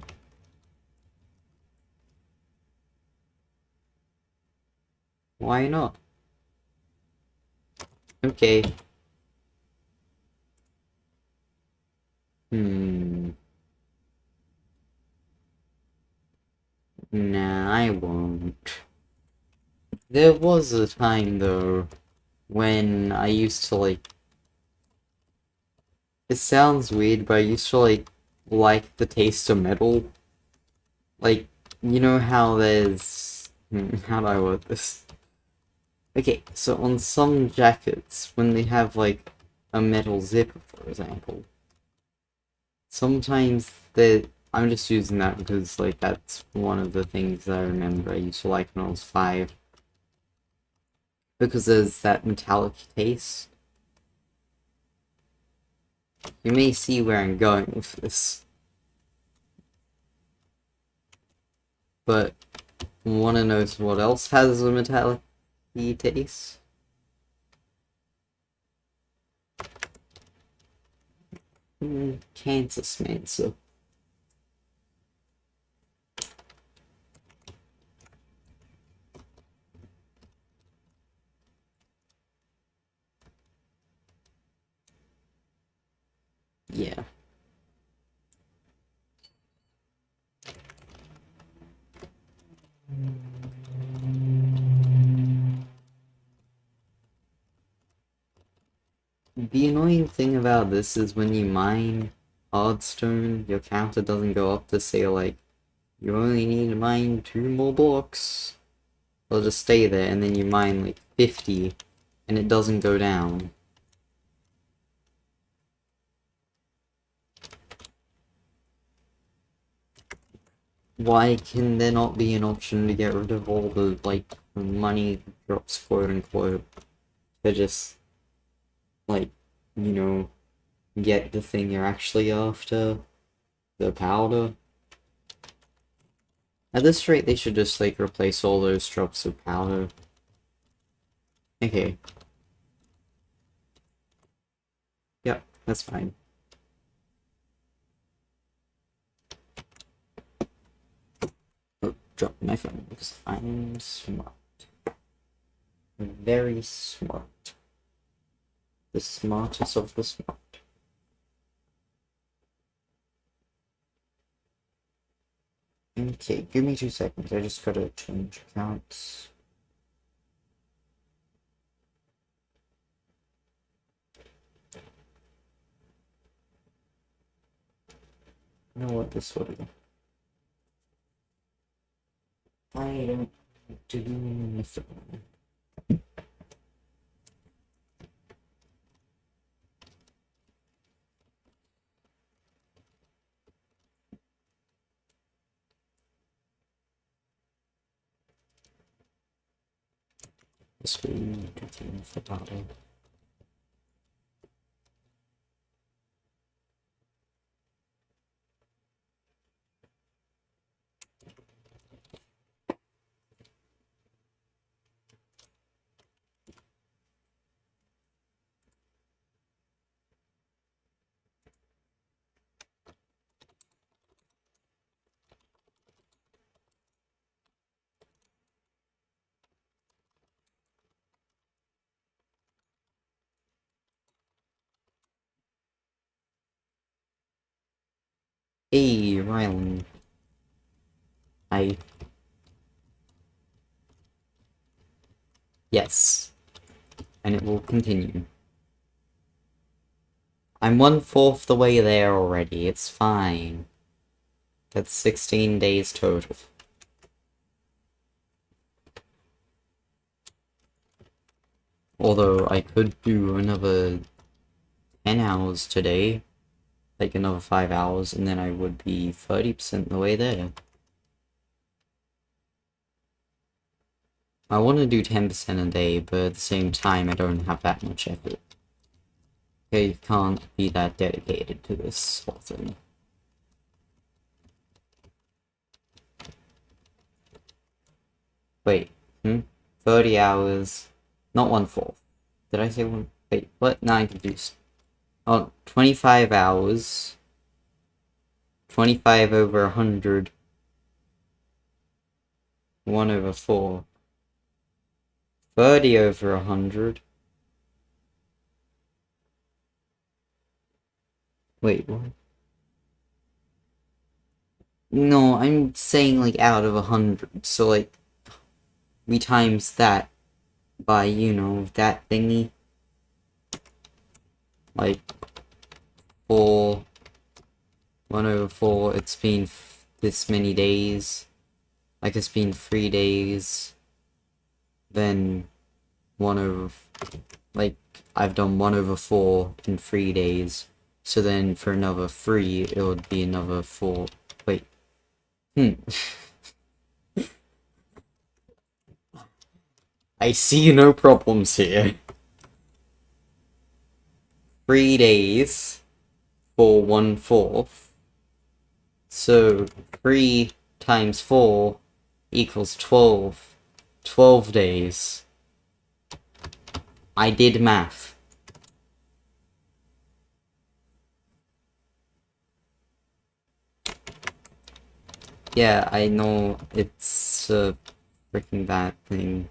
A: Why not? Okay. Hmm. There was a time, though, when I used to, like... It sounds weird, but I used to, like the taste of metal. Like, you know how there's... How do I word this? Okay, so on some jackets, when they have, like, a metal zipper, for example, sometimes I'm just using that because, like, that's one of the things I remember I used to like when I was 5. Because there's that metallic taste. You may see where I'm going with this. But, wanna know what else has a metallic taste? Kansas man, so... Yeah. The annoying thing about this is when you mine hardstone, your counter doesn't go up to say, like, you only need to mine 2 more blocks. It'll just stay there, and then you mine, like, 50, and it doesn't go down. Why can there not be an option to get rid of all the, like, money drops, quote unquote, to just, like, you know, get the thing you're actually after? The powder? At this rate, they should just, like, replace all those drops with powder. Okay. Yep, that's fine. Oh, drop my phone because I'm smart. Very smart. The smartest of the smart. Okay, give me 2 seconds. I just gotta change accounts. You know what? This will do. I don't do anything. This will continue for battle. Hey, Rylan. Yes. And it will continue. I'm 1/4 the way there already. It's fine. That's 16 days total. Although I could do another 10 hours today. Like another 5 hours, and then I would be 30% the way there. I want to do 10% a day, but at the same time, I don't have that much effort. I can't be that dedicated to this whole thing. Wait, 30 hours, not 1/4. Did I say one? Wait, what? Now I'm confused. Oh, 25 hours. 25 over 100. 1/4. 30 over 100. Wait, what? No, I'm saying, like, out of 100, so, like... we times that by, you know, that thingy. Like, 4, 1 over 4, it's been this many days. Like, it's been 3 days. Then 1 over, like, I've done 1 over 4 in 3 days. So then for another 3, it would be another 4. Wait. I see no problems here. 3 days for 1/4. So 3 times 4 equals 12. 12 days. I did math. Yeah, I know it's a freaking bad thing.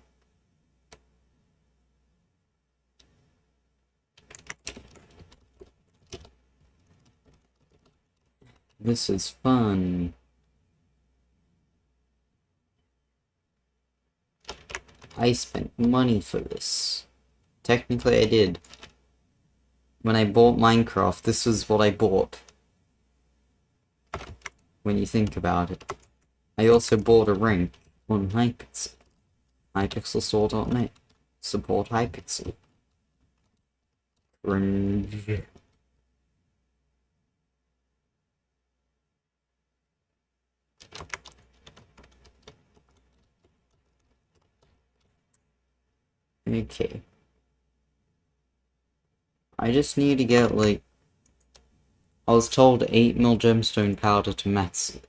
A: This is fun. I spent money for this. Technically, I did. When I bought Minecraft, this was what I bought. When you think about it. I also bought a ring on Hypixel. Hypixelstore.net. Support Hypixel. Cringe. Okay. I just need to get, like... I was told 8 mil gemstone powder to max it.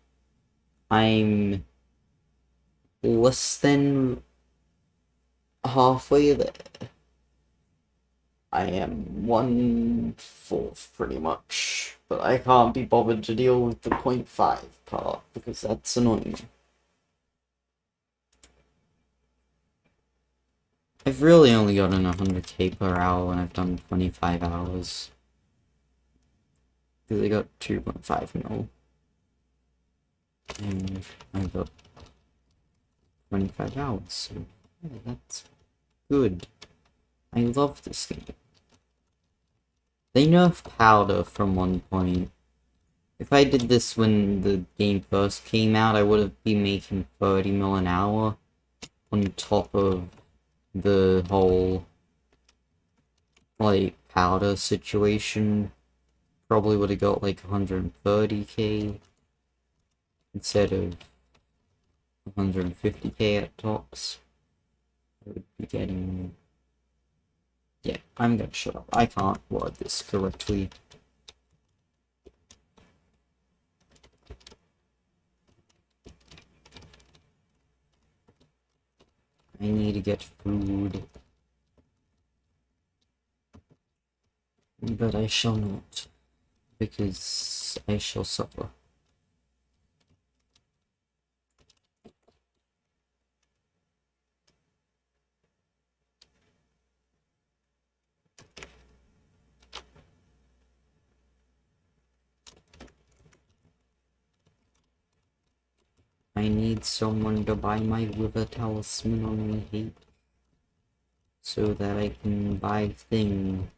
A: I'm... less than... halfway there. I am 1/4 pretty much. But I can't be bothered to deal with the 0.5 part, because that's annoying. I've really only gotten 100k per hour when I've done 25 hours. Because I got 2.5 mil. And I got 25 hours, so yeah, that's good. I love this game. They nerfed powder from one point. If I did this when the game first came out, I would have been making 30 mil an hour on top of the whole, like, powder situation. Probably would have got like 130k instead of 150k at tops. I would be getting... Yeah, I'm gonna shut up. I can't word this correctly. I need to get food. But I shall not. Because I shall suffer. I need someone to buy my wither talisman on my head. So that I can buy thing.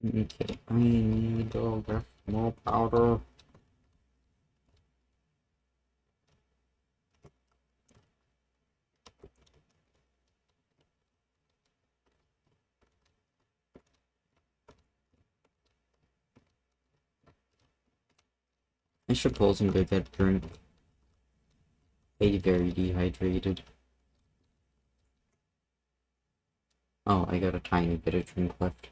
A: Okay, I need more powder. I should pause and go get a drink. I'm very dehydrated. Oh, I got a tiny bit of drink left.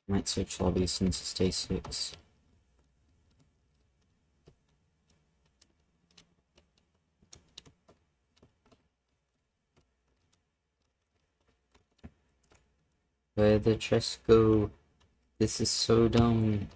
A: Might switch lobbies since it's day 6. Where'd the chest go? This is so dumb.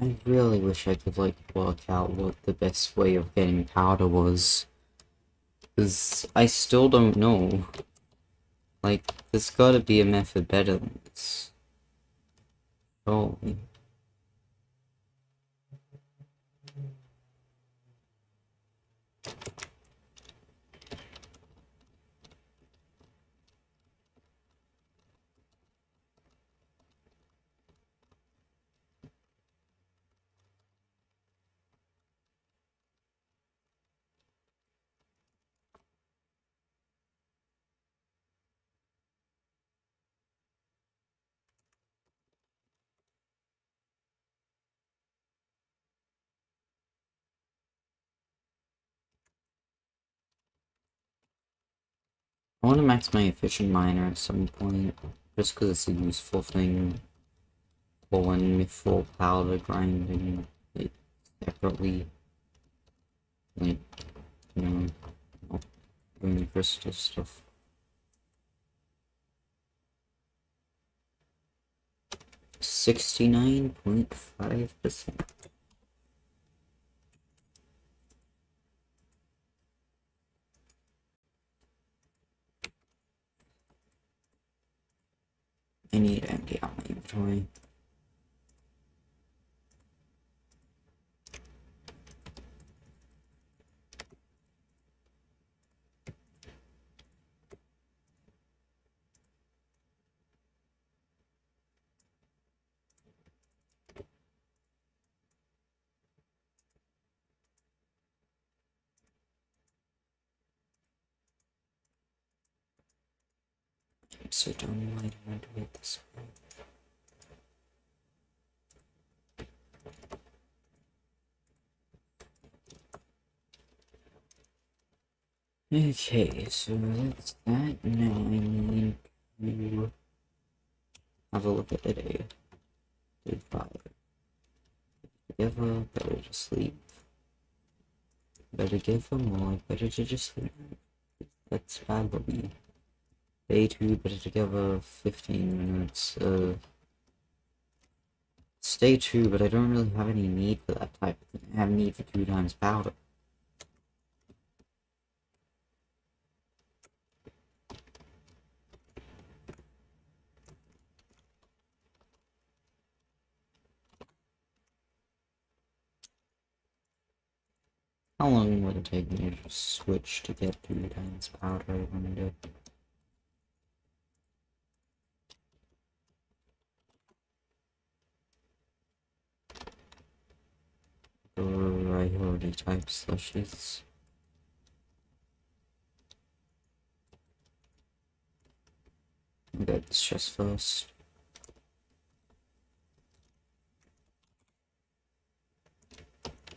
A: I really wish I could, like, work out what the best way of getting powder was. Because I still don't know. Like, there's gotta be a method better than this. Surely. I want to max my efficient miner at some point, just because it's a useful thing for when full powder grinding it separately, like, you know, doing crystal stuff. 69.5%. I need to empty out my inventory. I'm so done. Why do I do it this way? Okay, so that's that. Now I need to have a look at the day. Day 5. Together, better to sleep. Better give them more, better to just sleep. That's bad, but we. Day 2, better together, 15 minutes. It's day 2, but I don't really have any need for that type of thing. I have need for 2 times powder. How long would it take me to switch to get 2 times powder, I wonder? Or I already typed slushes. I'll get this chest first.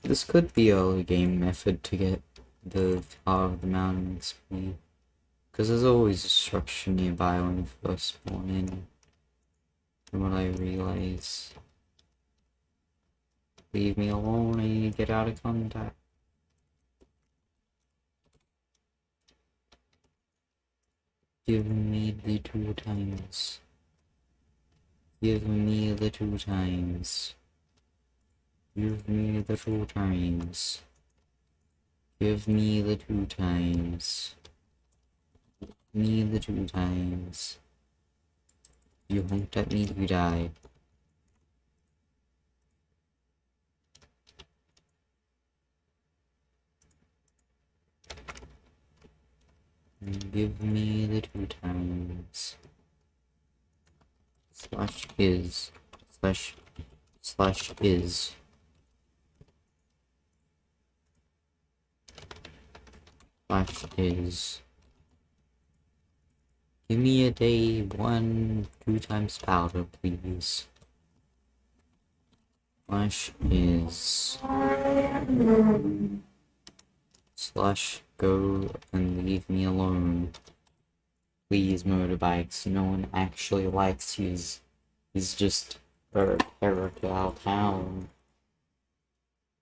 A: This could be a early game method to get the power of the mountain XP. Because there's always a structure nearby when you first spawn in. From what I realize. Leave me alone, I need to get out of contact. Give me the 2 times. Give me the 2 times. Give me the 2 times. Give me the 2 times. Give me the 2 times. You won't let me, you die. Give me the 2 times. Slash is. Slash is. Slash is. Give me a day 1, 2 times powder, please. Slash is. Slash go and leave me alone. Please, motorbikes. No one actually likes you. He's just a character out of town.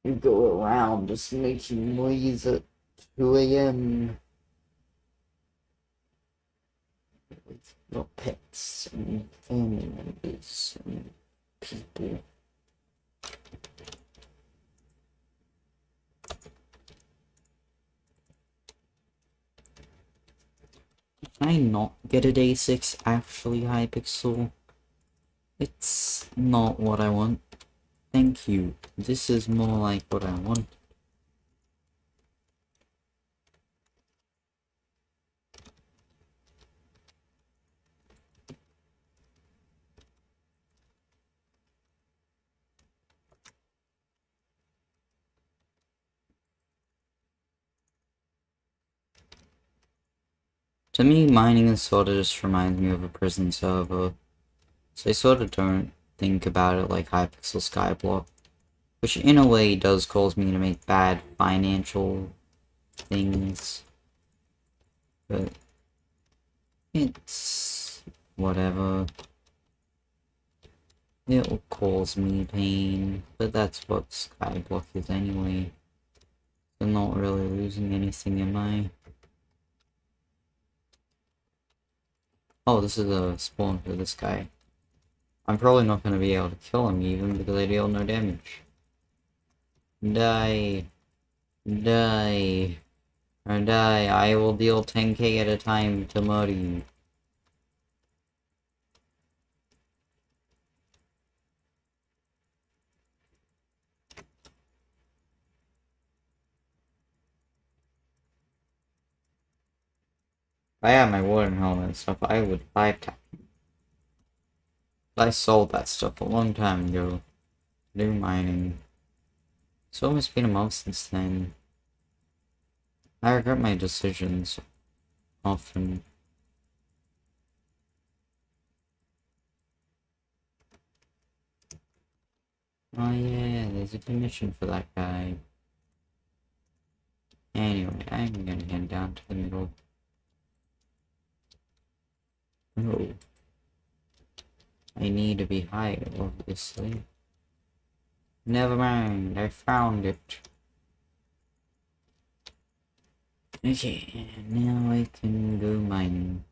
A: You go around just making noise at 2 AM. With your pets and family members and people. Can I not get a day 6 actually, Hypixel? It's not what I want. Thank you. This is more like what I want. To me, mining is sort of just reminds me of a prison server. So I sort of don't think about it like Hypixel Skyblock. Which in a way does cause me to make bad financial things. But it's whatever. It'll cause me pain. But that's what Skyblock is anyway. I'm not really losing anything, am I? Oh, this is a spawn for this guy. I'm probably not going to be able to kill him even because I deal no damage. Die. Die. Or die. I will deal 10k at a time to murder you. If I had my wooden helmet and stuff, I would 5-tap. I sold that stuff a long time ago. Do mining. It's almost been a month since then. I regret my decisions often. Oh yeah, there's a commission for that guy. Anyway, I'm gonna head down to the middle. Oh. I need to be higher, obviously. Never mind, I found it. Okay, now I can go mining.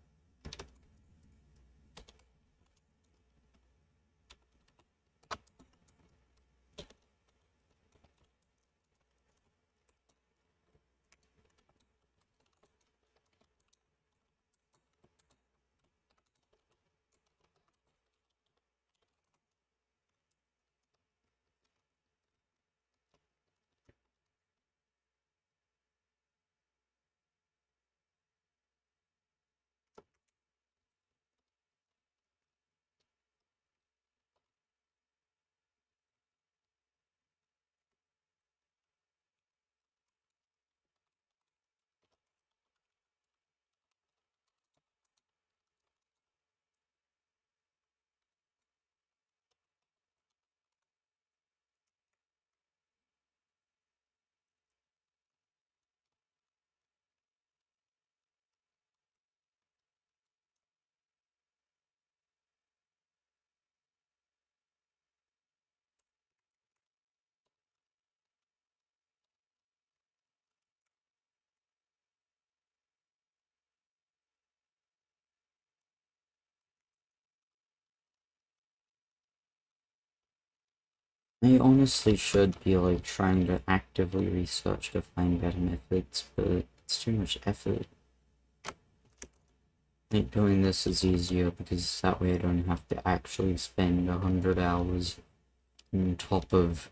A: I honestly should be like trying to actively research to find better methods, but it's too much effort. Like doing this is easier because that way I don't have to actually spend 100 hours on top of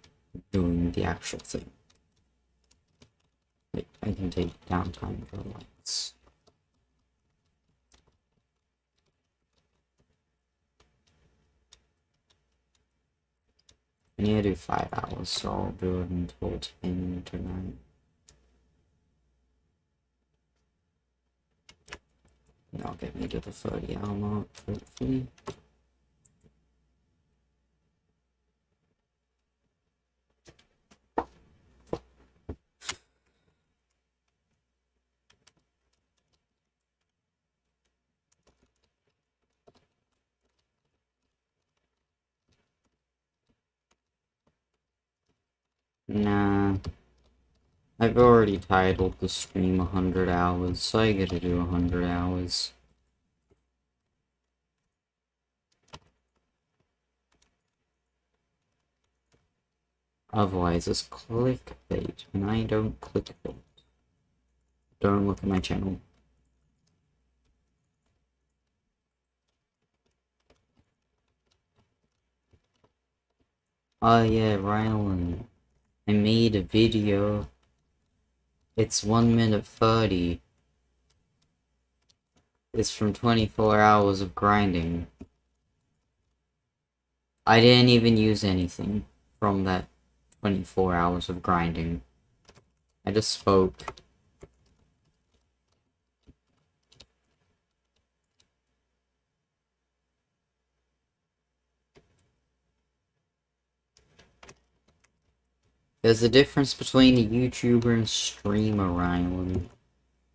A: doing the actual thing. Like, I can take downtime to relax. I need to do 5 hours, so I'll do it until 10 tonight. That'll get me to the 30-hour mark, hopefully. Nah. I've already titled the stream 100 hours, so I gotta do 100 hours. Otherwise, it's clickbait, and I don't clickbait. Don't look at my channel. Oh yeah, Rylan. I made a video. It's 1 minute 30. It's from 24 hours of grinding. I didn't even use anything from that 24 hours of grinding. I just spoke. There's a difference between a YouTuber and streamer, Rylan.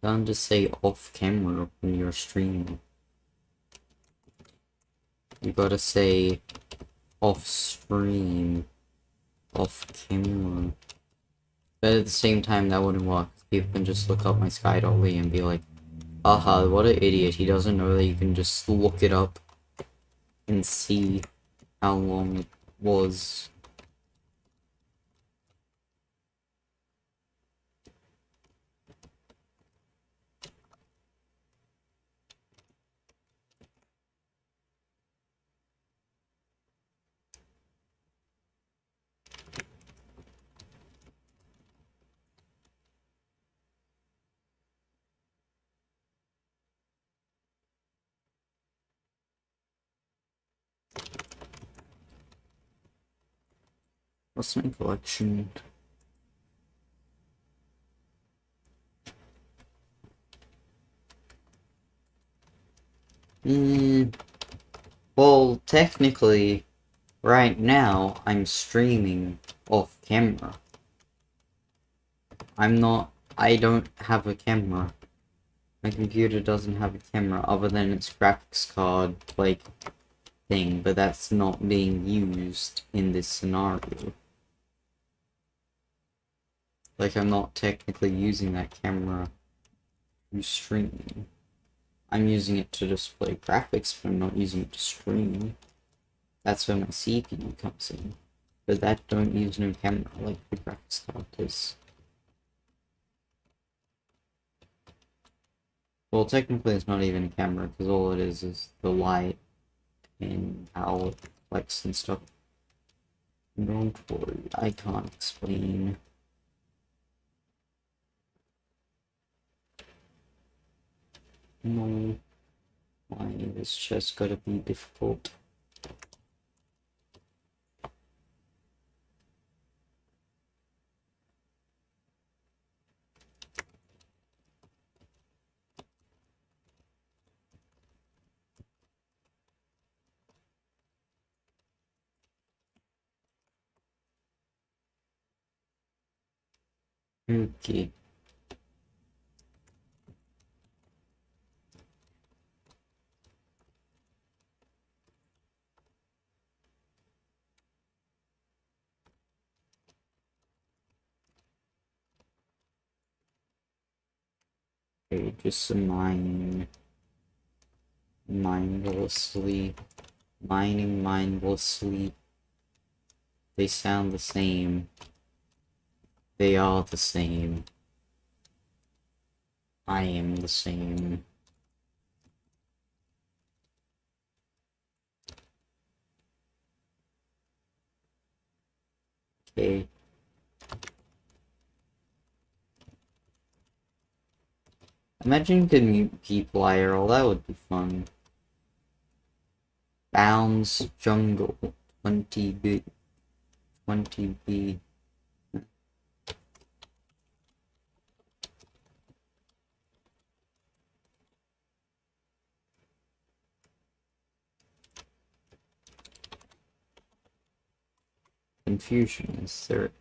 A: Don't just say off camera when you're streaming. You gotta say off stream, off camera. But at the same time, that wouldn't work. People can just look up my Skyblock and be like, aha, what an idiot. He doesn't know that you can just look it up and see how long it was. What's my collection? Well, technically, right now, I'm streaming off camera. I don't have a camera. My computer doesn't have a camera other than its graphics card, like, thing, but that's not being used in this scenario. Like, I'm not technically using that camera to stream. I'm using it to display graphics, but I'm not using it to stream. That's where my CPU comes in. But that don't use no camera like the graphics card does. Well, technically it's not even a camera, because all it is the light and how it reflects and stuff. Don't worry, I can't explain. No. Why is chess gotta be difficult? Okay. Okay, just mining mindlessly. Mining mindlessly. They sound the same. They are the same. I am the same. Okay. Imagine you could keep Lyral, that would be fun. Bounds Jungle 20B 20B. Confusion is there.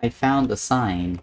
A: I found a sign.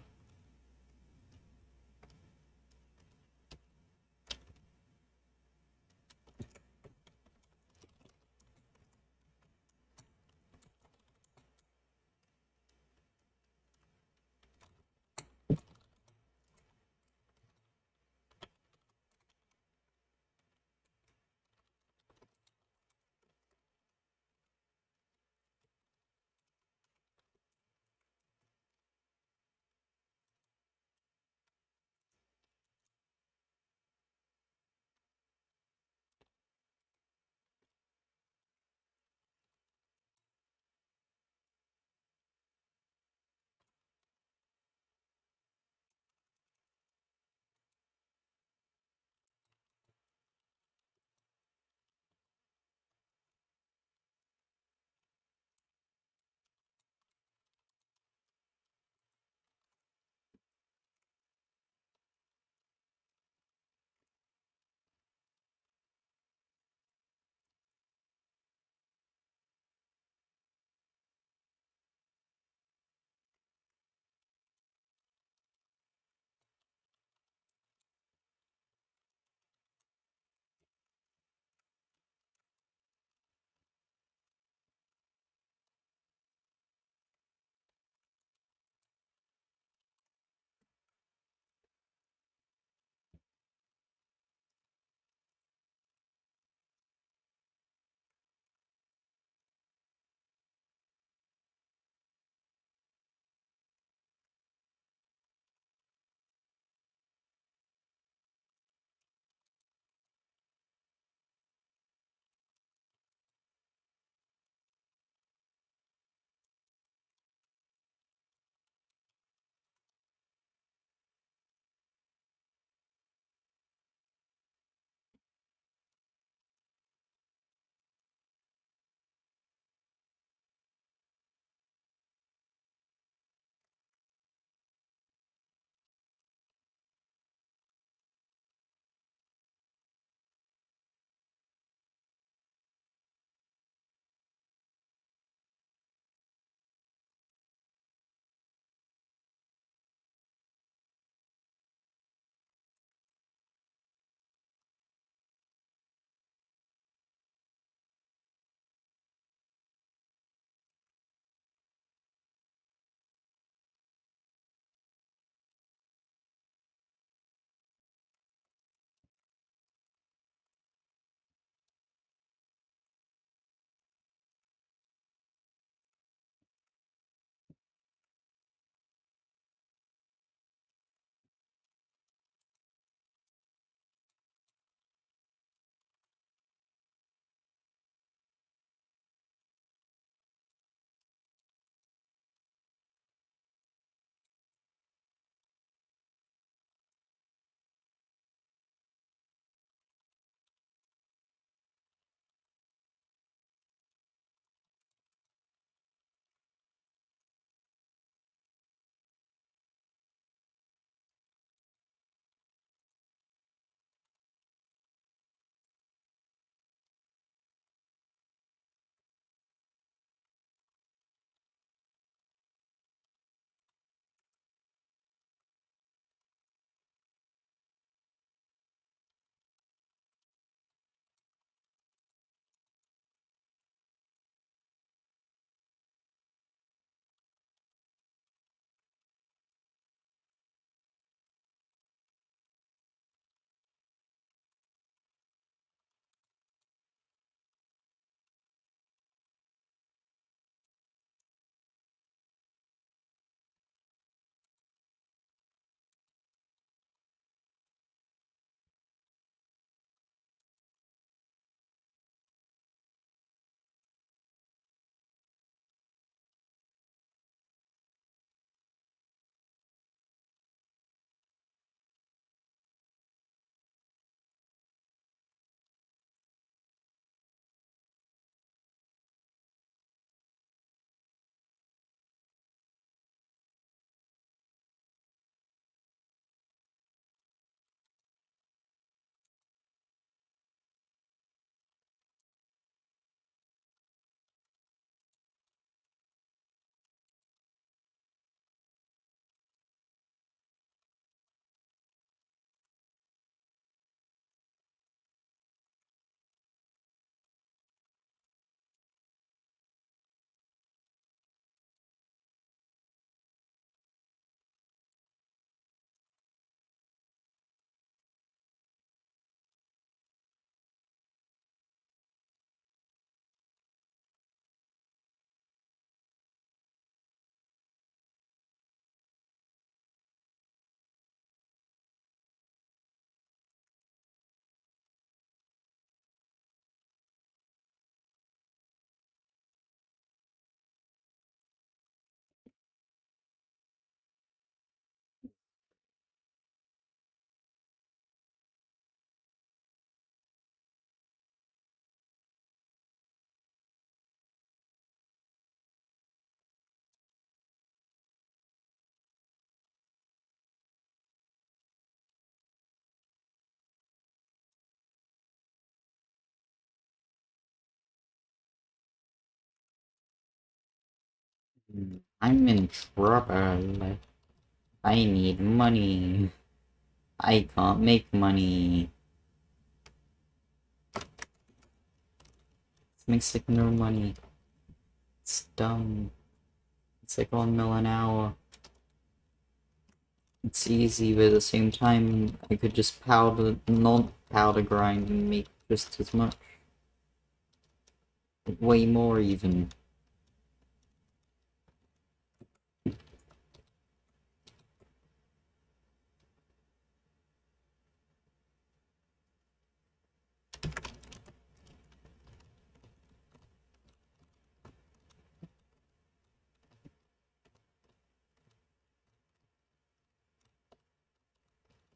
A: I'm in trouble. I need money. I can't make money. This makes like no money. It's dumb. It's like 1 mil an hour. It's easy, but at the same time, I could just not powder grind and make just as much. Way more even.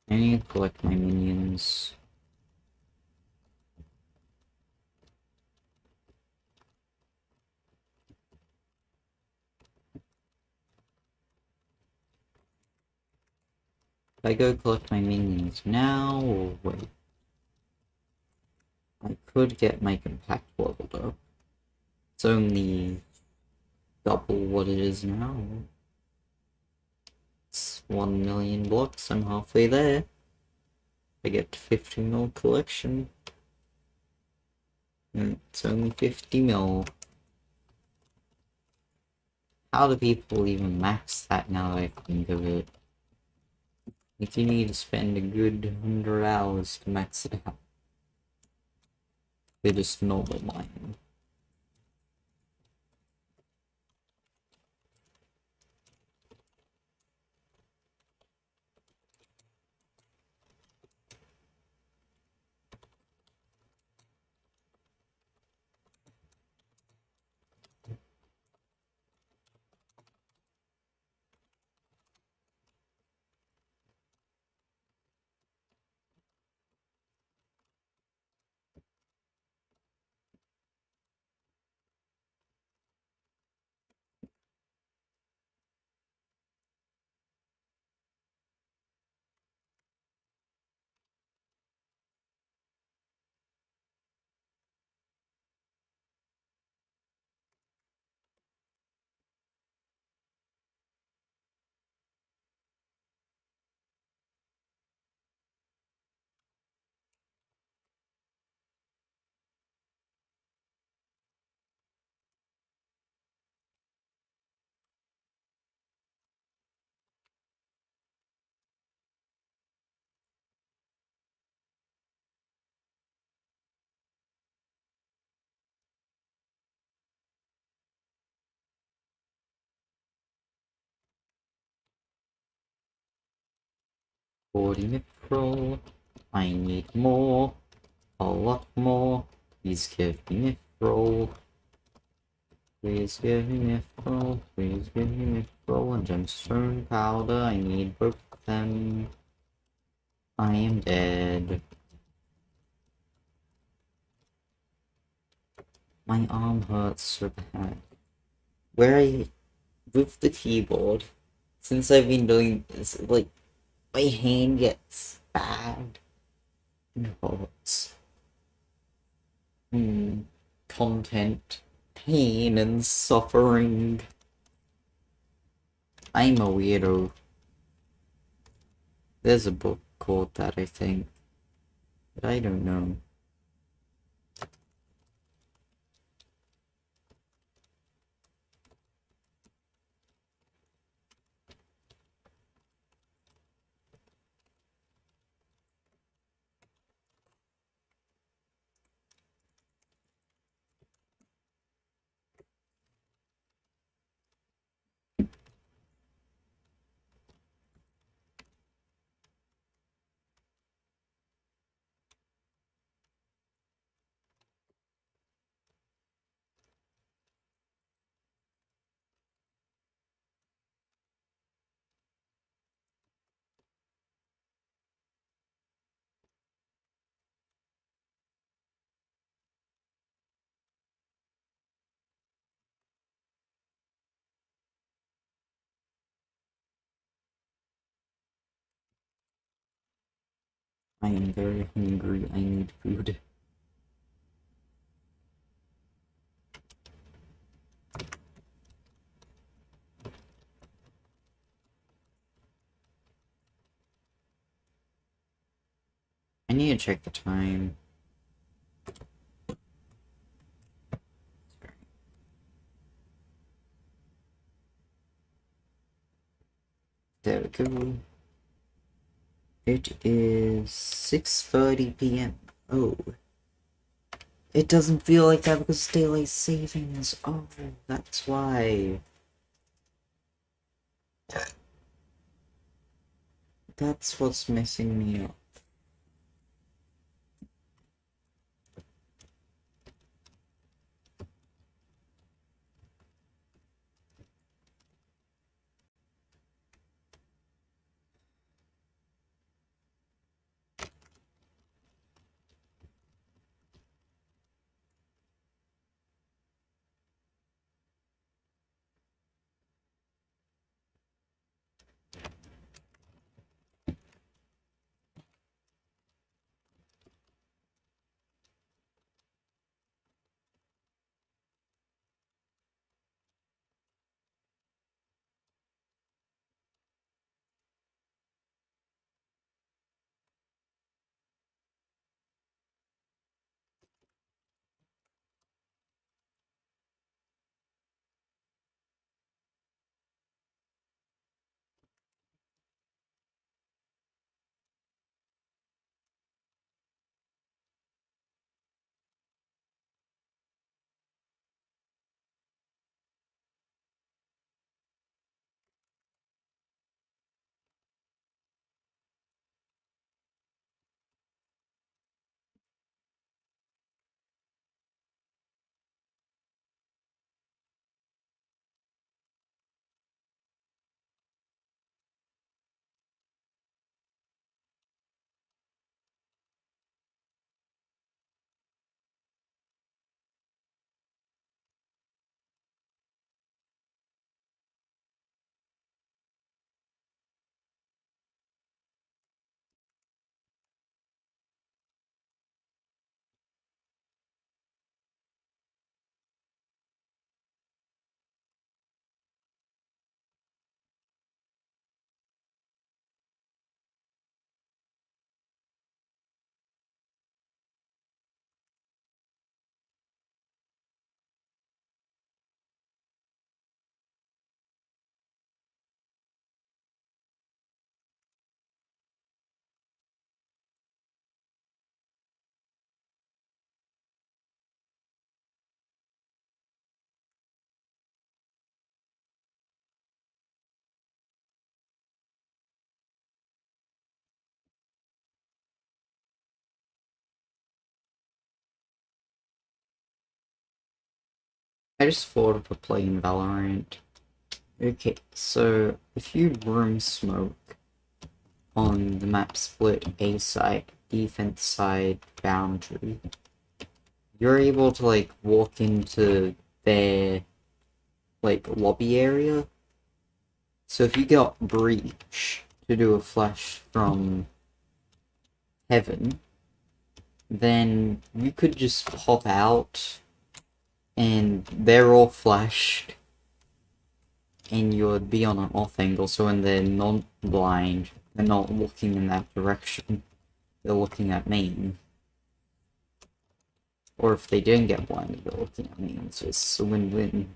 A: I need to collect my minions. If I go collect my minions now, or wait? I could get my compact leveled up. It's only double what it is now. It's 1 million blocks, I'm halfway there. I get 50 mil collection. It's only 50 mil. How do people even max that now that I think of it? Like, you need to spend a good 100 hours to max it out. They're just normal mining. Forty mithril. I need more. A lot more. Please give me mithril. Please give me mithril. Please give me mithril and gemstone powder. I need both of them. I am dead. My arm hurts so bad. Where I with the keyboard, since I've been doing this, like my hand gets bad and hurts. Content, pain, and suffering. I'm a weirdo. There's a book called that, I think, but I don't know. I am very hungry. I need food. can check the time. There we go. It is 6:30 p.m. Oh. It doesn't feel like that because daylight savings. Oh, that's why. That's what's messing me up. I just thought of a playing Valorant. Okay, so if you room smoke on the map split A side, defense side boundary, you're able to like walk into their like lobby area. So if you got breach to do a flash from heaven, then you could just pop out and they're all flashed and you would be on an off angle, so when they're not blind, they're not looking in that direction, they're looking at main. Or if they didn't get blinded, they're looking at main, so it's a win-win.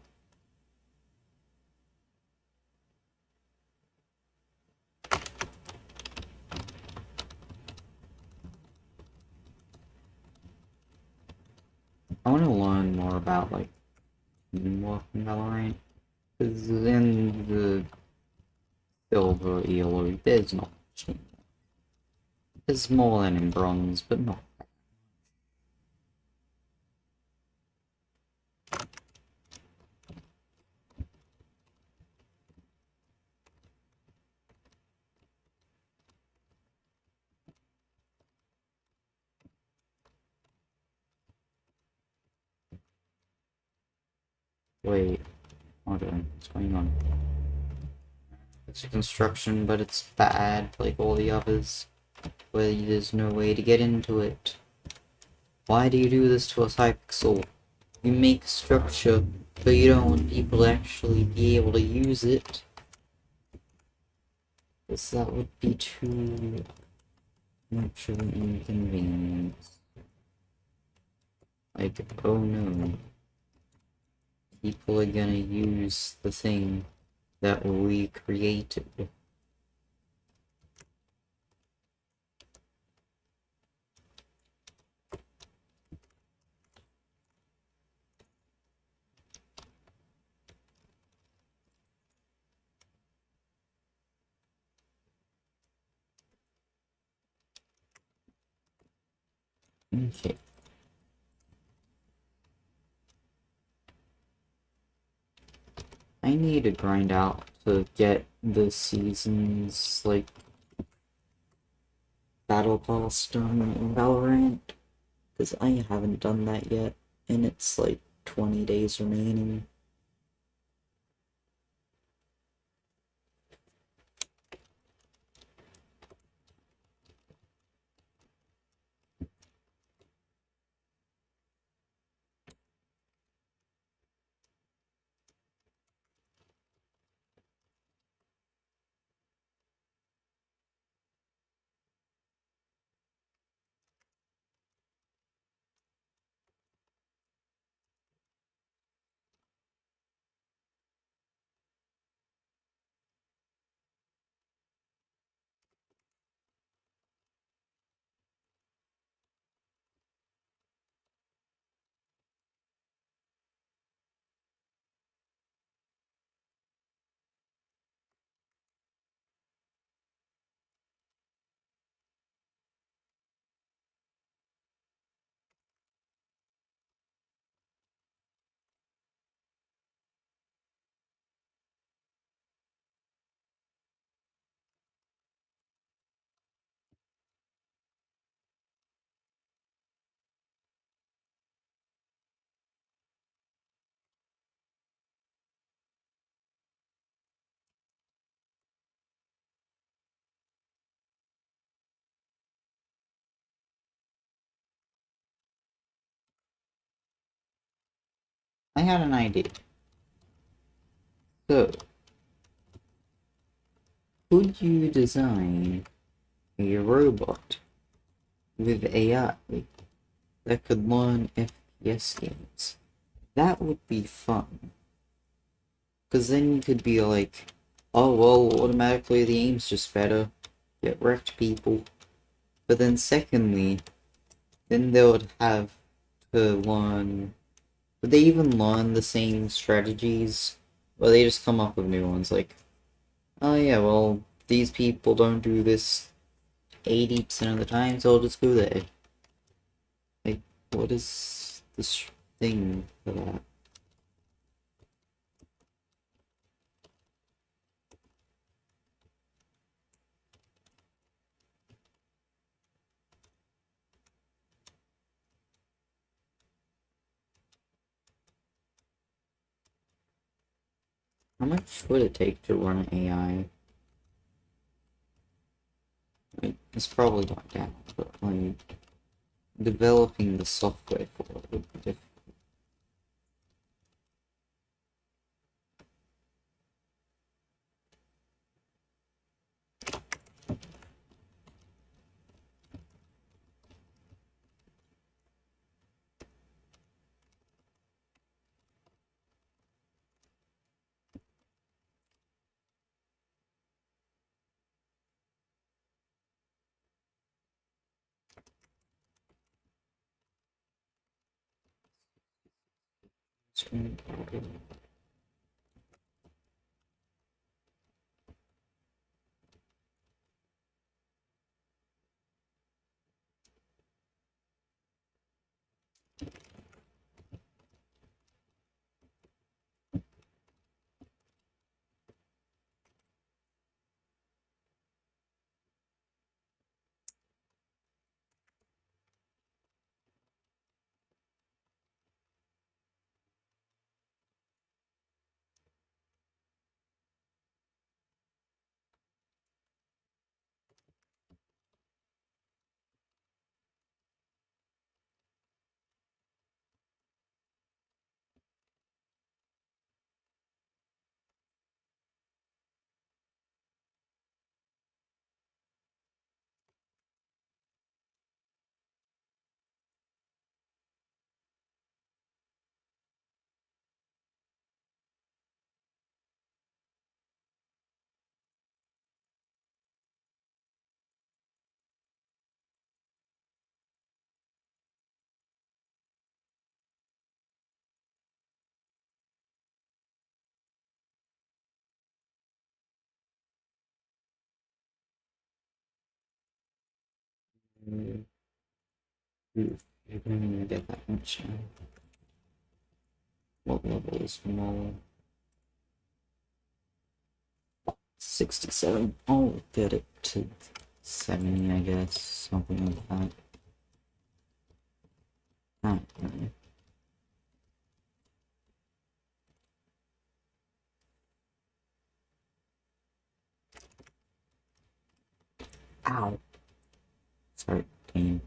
A: I want to learn more about, like, teamwork in Valorant, because in the silver elo, there's not much teamwork. There's more than in bronze, but not. Wait, hold on, what's going on? It's construction, but it's bad, like all the others, where there's no way to get into it. Why do you do this to us, Hypixel? You make structure, but you don't want people to actually be able to use it. Because that would be too much of an inconvenience. Like, oh no, people are gonna use the thing that we created. Okay. I need to grind out to get the season's, like, battle pass done in Valorant, because I haven't done that yet, and it's like 20 days remaining. I had an idea. So, could you design a robot with AI that could learn FPS games? That would be fun. Because then you could be like, oh well, automatically the aim's just better. Get wrecked, people. But then secondly, then they would have to learn. Would they even learn the same strategies? Or they just come up with new ones like, oh yeah, well, these people don't do this 80% of the time, so I'll just go there. Like, what is this thing for that? How much would it take to run an AI? Like, it's probably not down, but like, developing the software for it would be difficult. Oof, you don't even get that much now. What level is more? 67. I'll get it to 70, I guess. Something like that. I don't know. Ow! Sorry, game.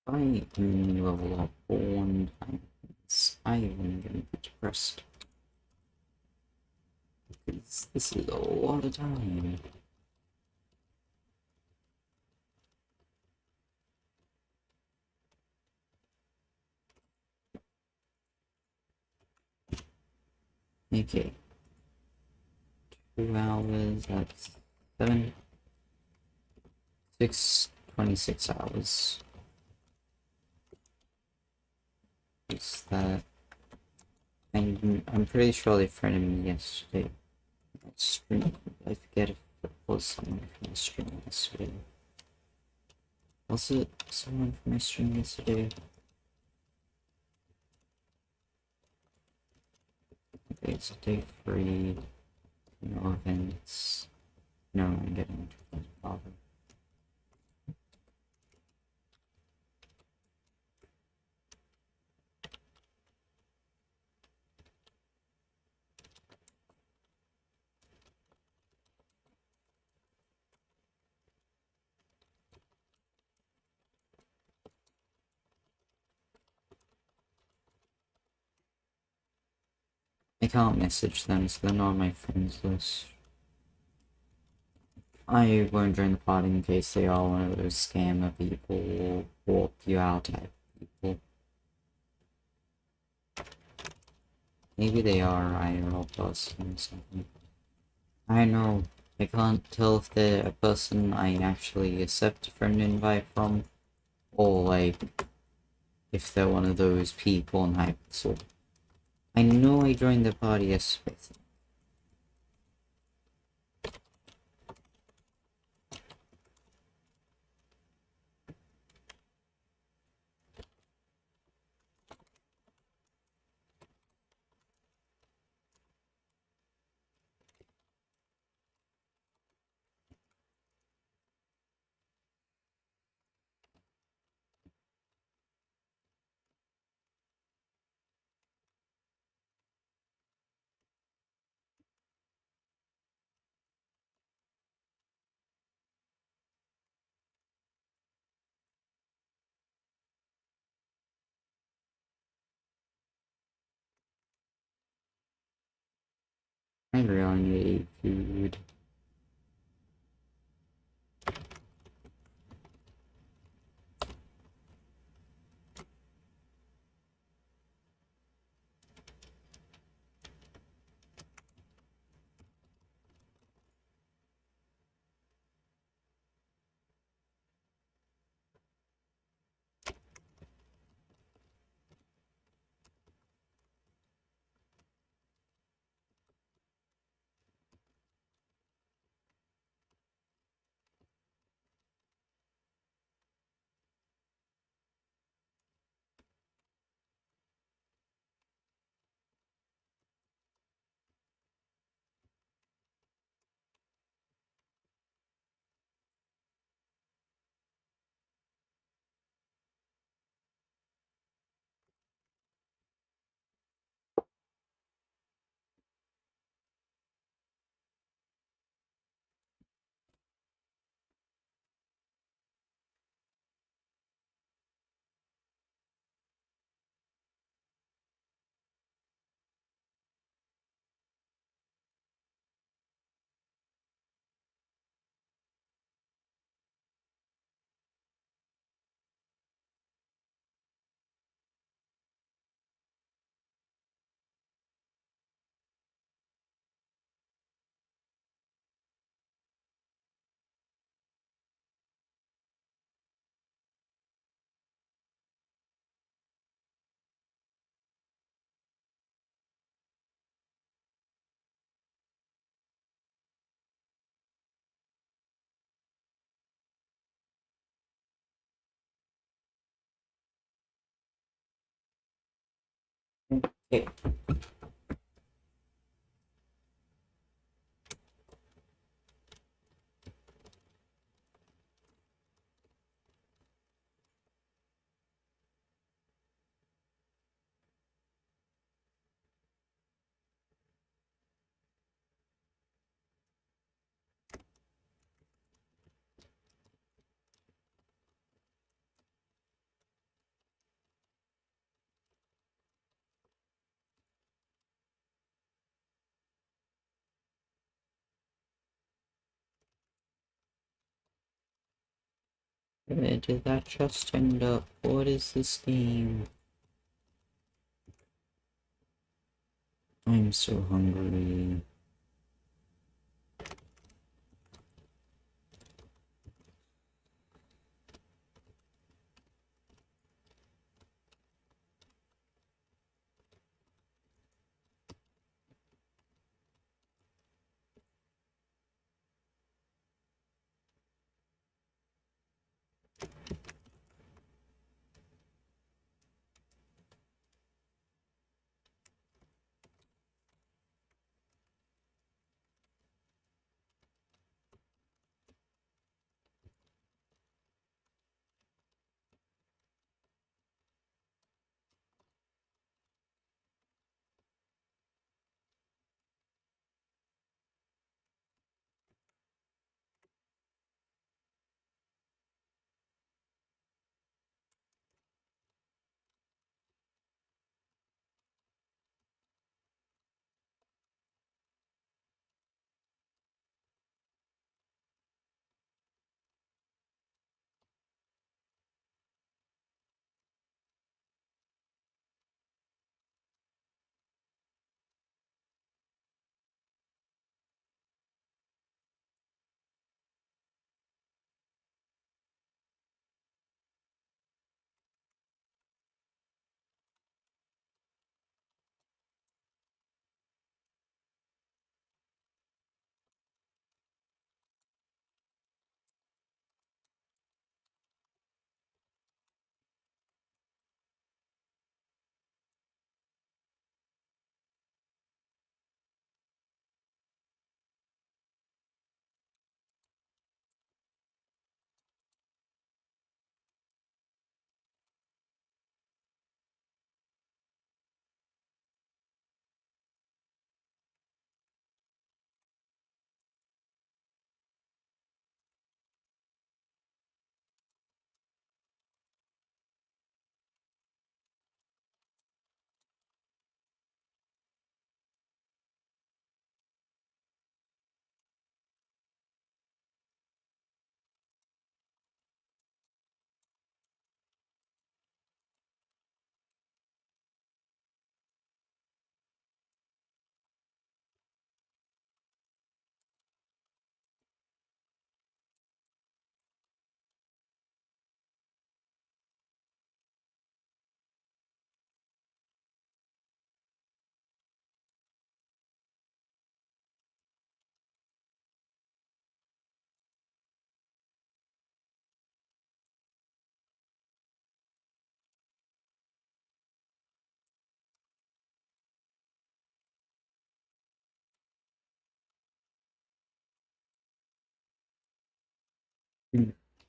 A: I only level up one time. I am gonna be depressed. Because this is a lot of time. Okay. 2 hours, that's 7. 26 hours. Is that... I'm pretty sure they friended me yesterday. Stream. I forget if it was someone from my stream yesterday. Was it someone from my stream yesterday? Okay, it's day 3. No events. No, I'm getting into the problem. I can't message them, so they're not on my friends list. I won't join the party in case they are one of those scammer people or walk you out type people. Maybe they are IRL person or something. I know. I can't tell if they're a person I actually accept a friend invite from, or like, if they're one of those people on Hypixel. I know I joined the party yesterday. I really need food. Okay. Where did that just end up? What is this game? I'm so hungry.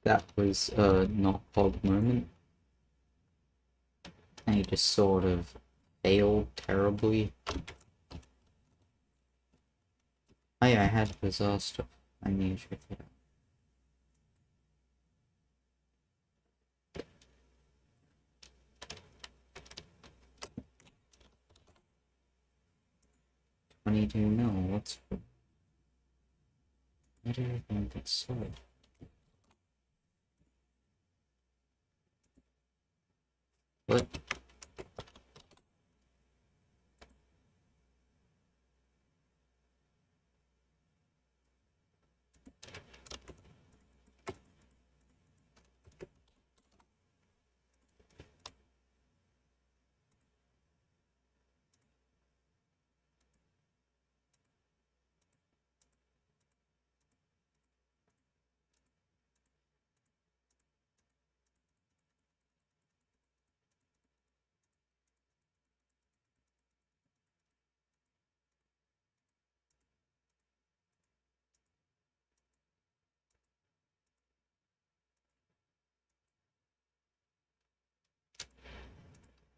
A: That was a not hog moment. I just sort of failed terribly. Oh yeah, I had bizarre stuff. I need to check it out. $22 mil, what's... Why do I think it's so? What?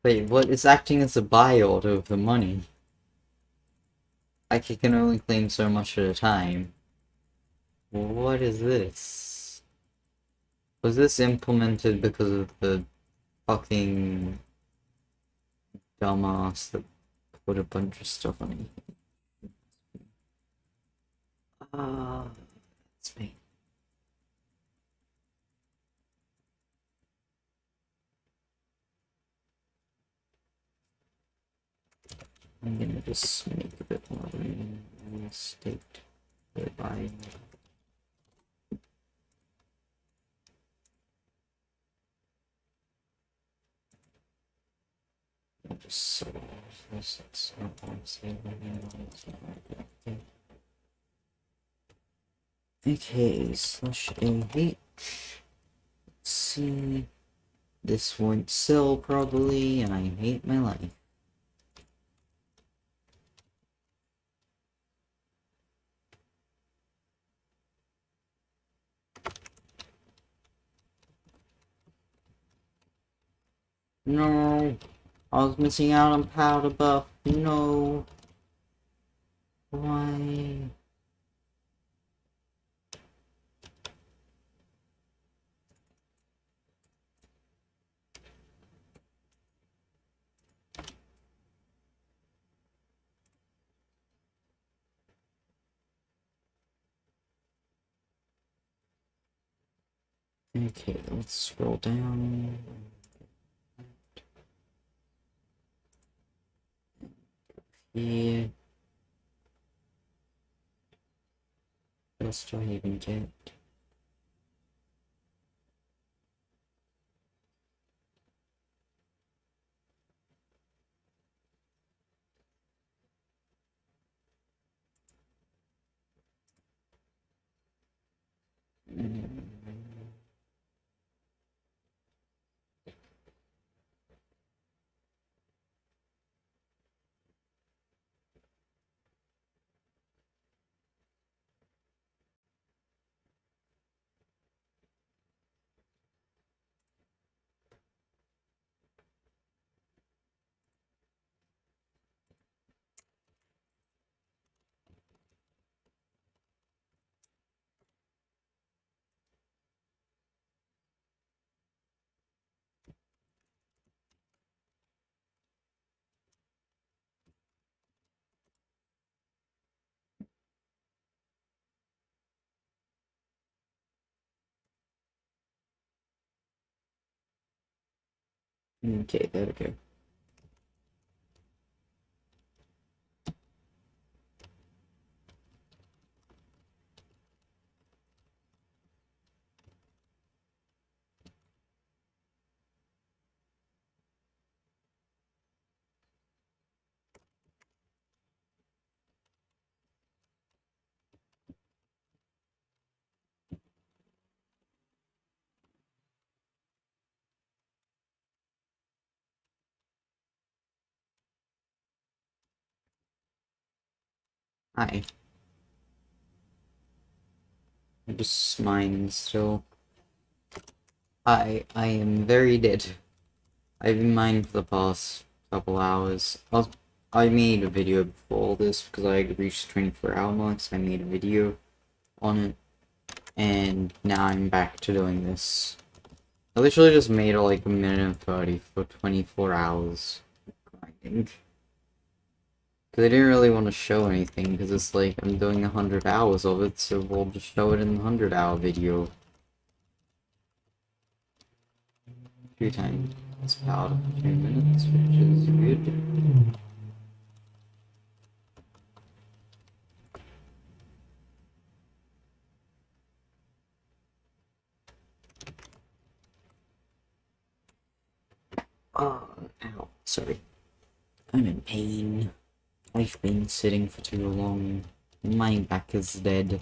A: Wait, what? It's acting as a buy order of the money. Like, it can only claim so much at a time. What is this? Was this implemented because of the fucking dumbass that put a bunch of stuff on it? Ah, it's me. I'm gonna just make a bit more room in the state whereby I'll just solve this. It's not what I'm saving anymore. It's not like that. Okay, slash AH. Let's see. This won't sell probably, and I hate my life. No, I was missing out on powder buff. No. Why? Okay, let's scroll down. Here. What else do I even get? Okay, there we go. Hi. I'm just mining still. I am very dead. I've been mining for the past couple hours. I made a video before this because I had reached 24-hour mark, so I made a video on it. And now I'm back to doing this. I literally just made like a minute and 30 for 24 hours grinding. Because I didn't really want to show anything, because it's like I'm doing 100 hours of it, so we'll just show it in the 100-hour video. 3 times powder for 2 minutes, which is good. Oh, ow, sorry. I'm in pain. I've been sitting for too long. My back is dead.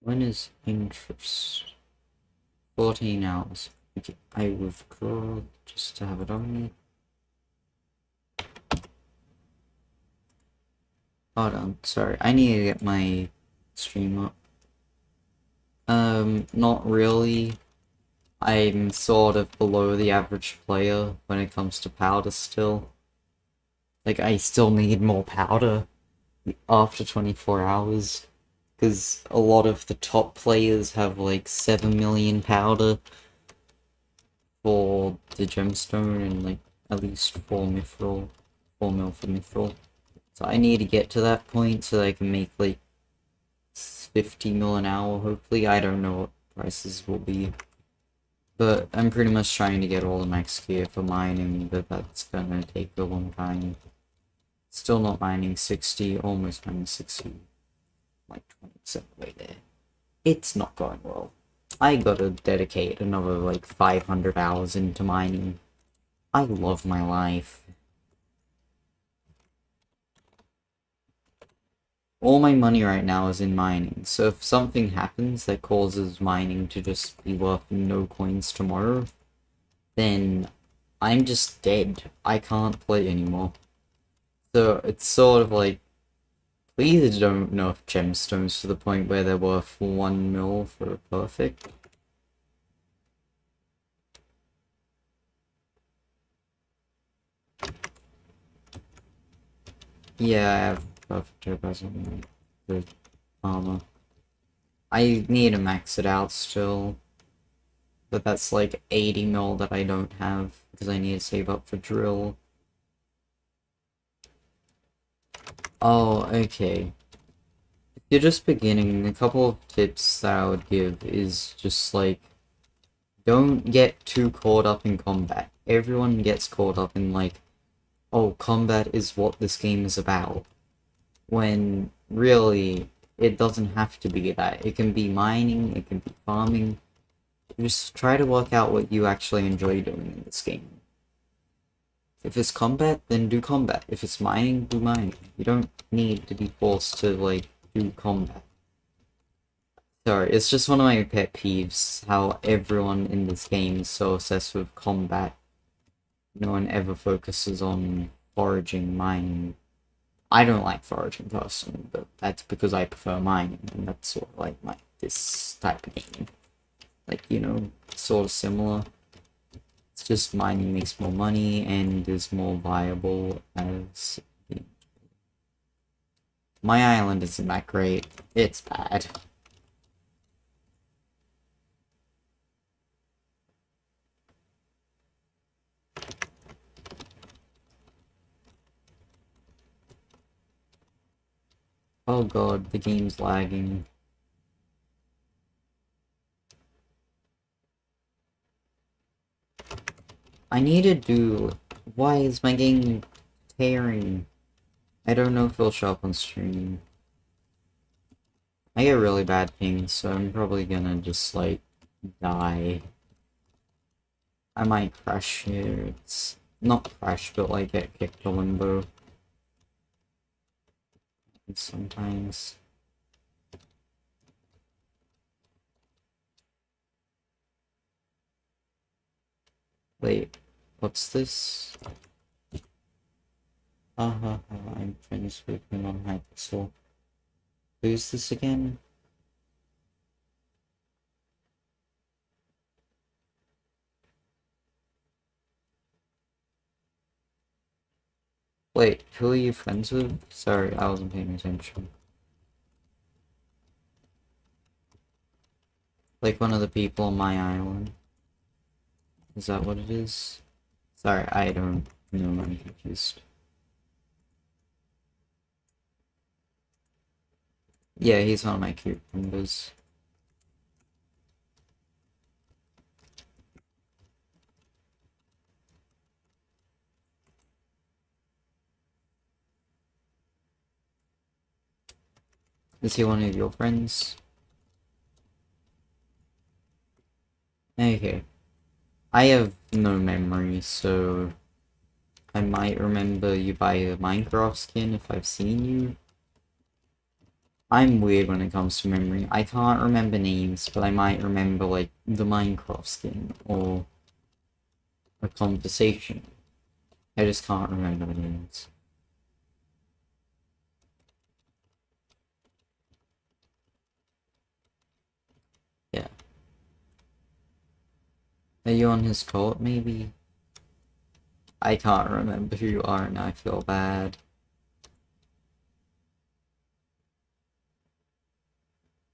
A: When is interest? 14 hours. Okay, I withdraw just to have it on me. Hold on, sorry, I need to get my stream up. Not really. I'm sort of below the average player when it comes to powder still. Like, I still need more powder after 24 hours. Because a lot of the top players have like 7 million powder for the gemstone and like at least 4 mithril, 4 mil for mithril. So I need to get to that point so that I can make like 50 mil an hour, hopefully. I don't know what prices will be. But I'm pretty much trying to get all the max gear for mining, but that's gonna take a long time. Still not mining 60, almost mining 60. Like 20% way there. It's not going well. I gotta dedicate another like 500 hours into mining. I love my life. All my money right now is in mining, so if something happens that causes mining to just be worth no coins tomorrow, then I'm just dead. I can't play anymore. So it's sort of like, please don't nerf gemstones to the point where they're worth 1 mil for a perfect. Yeah, I have perfect topaz on the armor. I need to max it out still. But that's like 80 mil that I don't have because I need to save up for drill. Oh, okay. If you're just beginning, a couple of tips that I would give is just like, don't get too caught up in combat. Everyone gets caught up in like, oh, combat is what this game is about. When really, it doesn't have to be that. It can be mining, it can be farming. Just try to work out what you actually enjoy doing in this game. If it's combat, then do combat. If it's mining, do mining. You don't need to be forced to, like, do combat. Sorry, it's just one of my pet peeves, how everyone in this game is so obsessed with combat. No one ever focuses on foraging, mining. I don't like foraging personally, but that's because I prefer mining, and that's sort of like this type of game. Like, you know, sort of similar. It's just mining makes more money and is more viable as... My island isn't that great. It's bad. Oh god, the game's lagging. I need to do... Why is my game tearing? I don't know if it'll show up on stream. I get really bad pings, so I'm probably gonna just, like, die. I might crash here. It's not crash, but, like, get kicked to limbo. Sometimes. Wait, what's this? I'm friends with him on Hypixel. Who's this again? Wait, who are you friends with? Sorry, I wasn't paying attention. Like one of the people on my island. Is that what it is? Sorry, I don't know, I'm confused. Yeah, he's one of my cucumbers. Is he one of your friends? Okay. I have no memory, so I might remember you by a Minecraft skin if I've seen you. I'm weird when it comes to memory. I can't remember names, but I might remember, like, the Minecraft skin, or a conversation. I just can't remember the names. Yeah. Are you on his court, maybe? I can't remember who you are and I feel bad.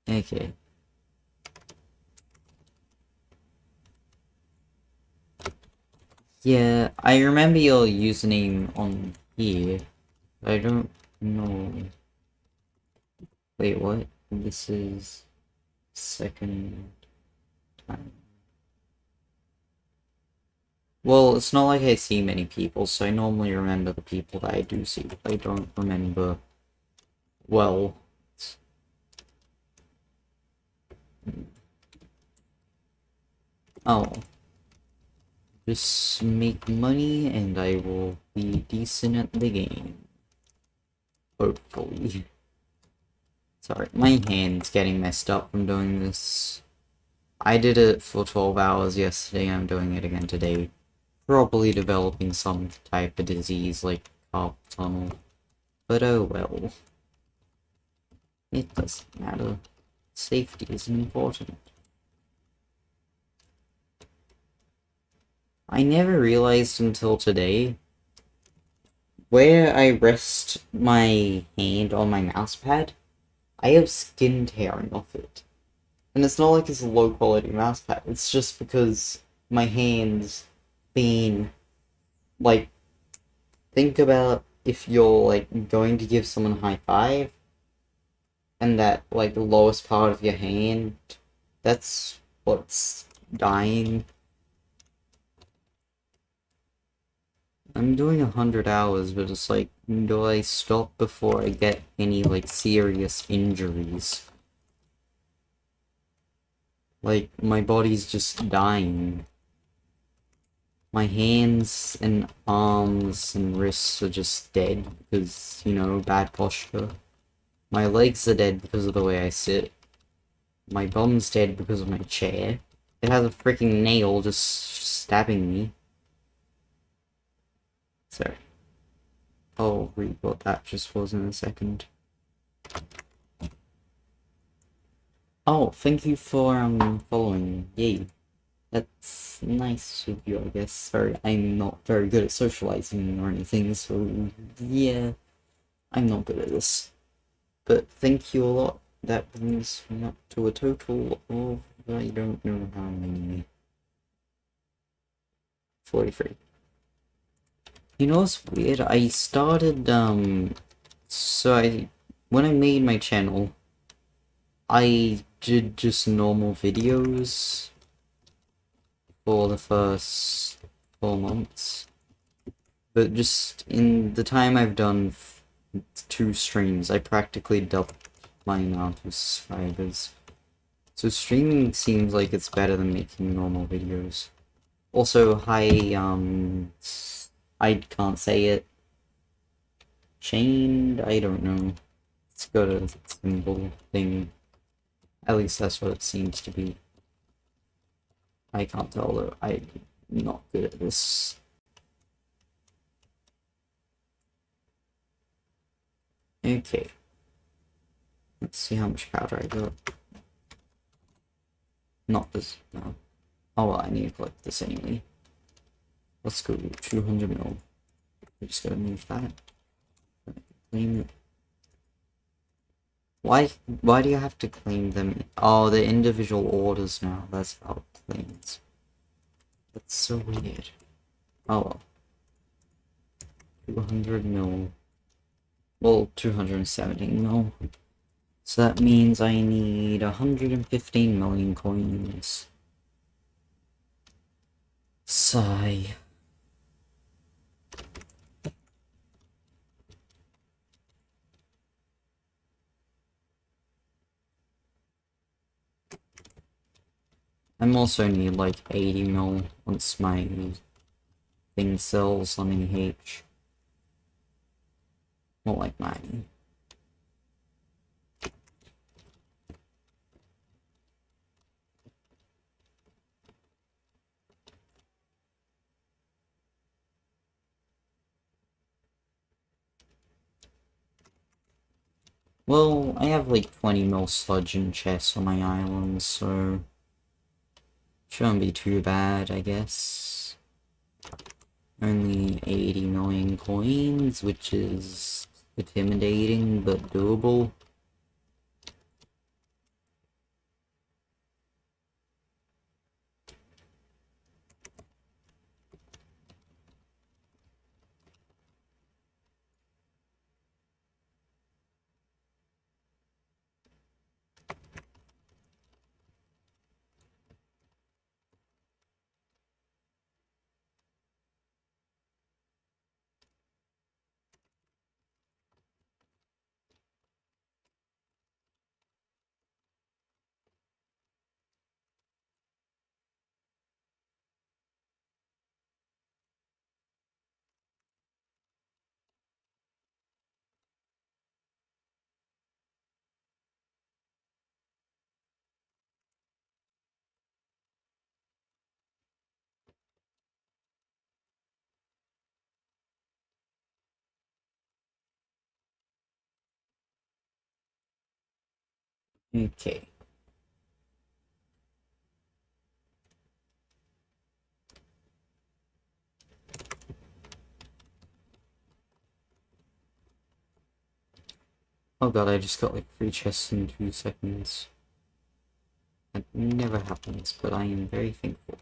A: Okay. Yeah, I remember your username on here. I don't know. Wait, what? This is second time. Well, it's not like I see many people, so I normally remember the people that I do see, but I don't remember well. Oh. Just make money and I will be decent at the game. Hopefully. Sorry, my hand's getting messed up from doing this. I did it for 12 hours yesterday, I'm doing it again today. Probably developing some type of disease like carpal tunnel. But oh well. It doesn't matter. Safety is important. I never realized until today where I rest my hand on my mouse pad, I have skin tearing off it. And it's not like it's a low quality mouse pad, it's just because my hand's been, like, think about if you're, like, going to give someone a high five, and that, like, the lowest part of your hand, that's what's dying. I'm doing 100 hours, but it's like, do I stop before I get any, like, serious injuries? Like, my body's just dying. My hands and arms and wrists are just dead because, you know, bad posture. My legs are dead because of the way I sit. My bum's dead because of my chair. It has a freaking nail just stabbing me. Sorry. I'll read what that just was in a second. Oh, thank you for following. Yay. That's nice of you, I guess. Sorry, I'm not very good at socializing or anything, so yeah, I'm not good at this. But thank you a lot. That brings me up to a total of, I don't know how many. 43. You know what's weird? I started, when I made my channel, I did just normal videos for the first 4 months. But just in the time I've done 2 streams, I practically doubled my amount of subscribers. So streaming seems like it's better than making normal videos. Also, hi, I can't say it. Chained? I don't know. It's got a symbol thing. At least that's what it seems to be. I can't tell though. I'm not good at this. Okay. Let's see how much powder I got. Not this, no. Oh well, I need to collect this anyway. Let's go 200 mil. I just gotta move that. Claim it. Why do you have to claim them? Oh, the individual orders now. That's how it claims. That's so weird. Oh well. 200 mil. Well, 217 mil. So that means I need 115 million coins. Sigh. I'm also need like 80 mil once my thing sells on EH. More like 90. Well, I have like 20 mil sludge and chests on my island, so shouldn't be too bad, I guess. Only 80 million coins, which is intimidating but doable. Okay. Oh god, I just got like 3 chests in 2 seconds. That never happens, but I am very thankful.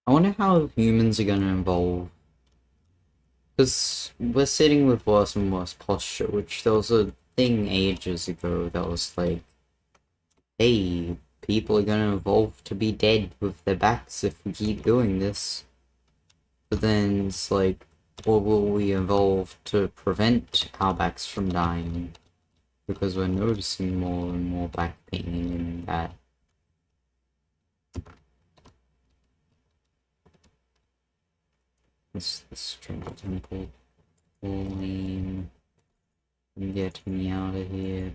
A: I wonder how humans are gonna evolve. Because we're sitting with worse and worse posture, which there was a thing ages ago that was like, hey, people are gonna evolve to be dead with their backs if we keep doing this. But then it's like, or will we evolve to prevent our backs from dying? Because we're noticing more and more back pain and that. This jungle temple. Holy, get me out of here.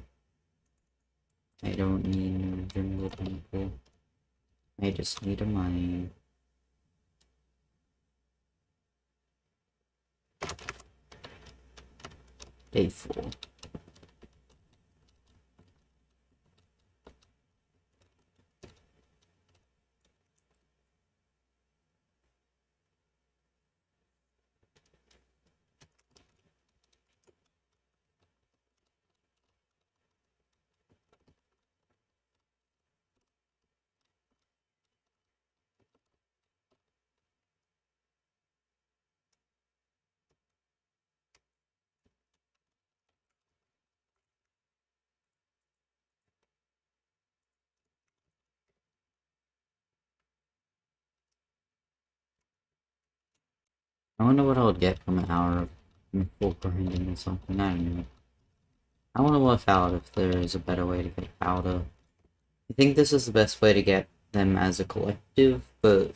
A: I don't need no jungle temple. I just need a mine. Day 4. I wonder what I would get from an hour of mythical grinding or something. I don't know. I want to work out if there is a better way to get powder. I think this is the best way to get them as a collective, but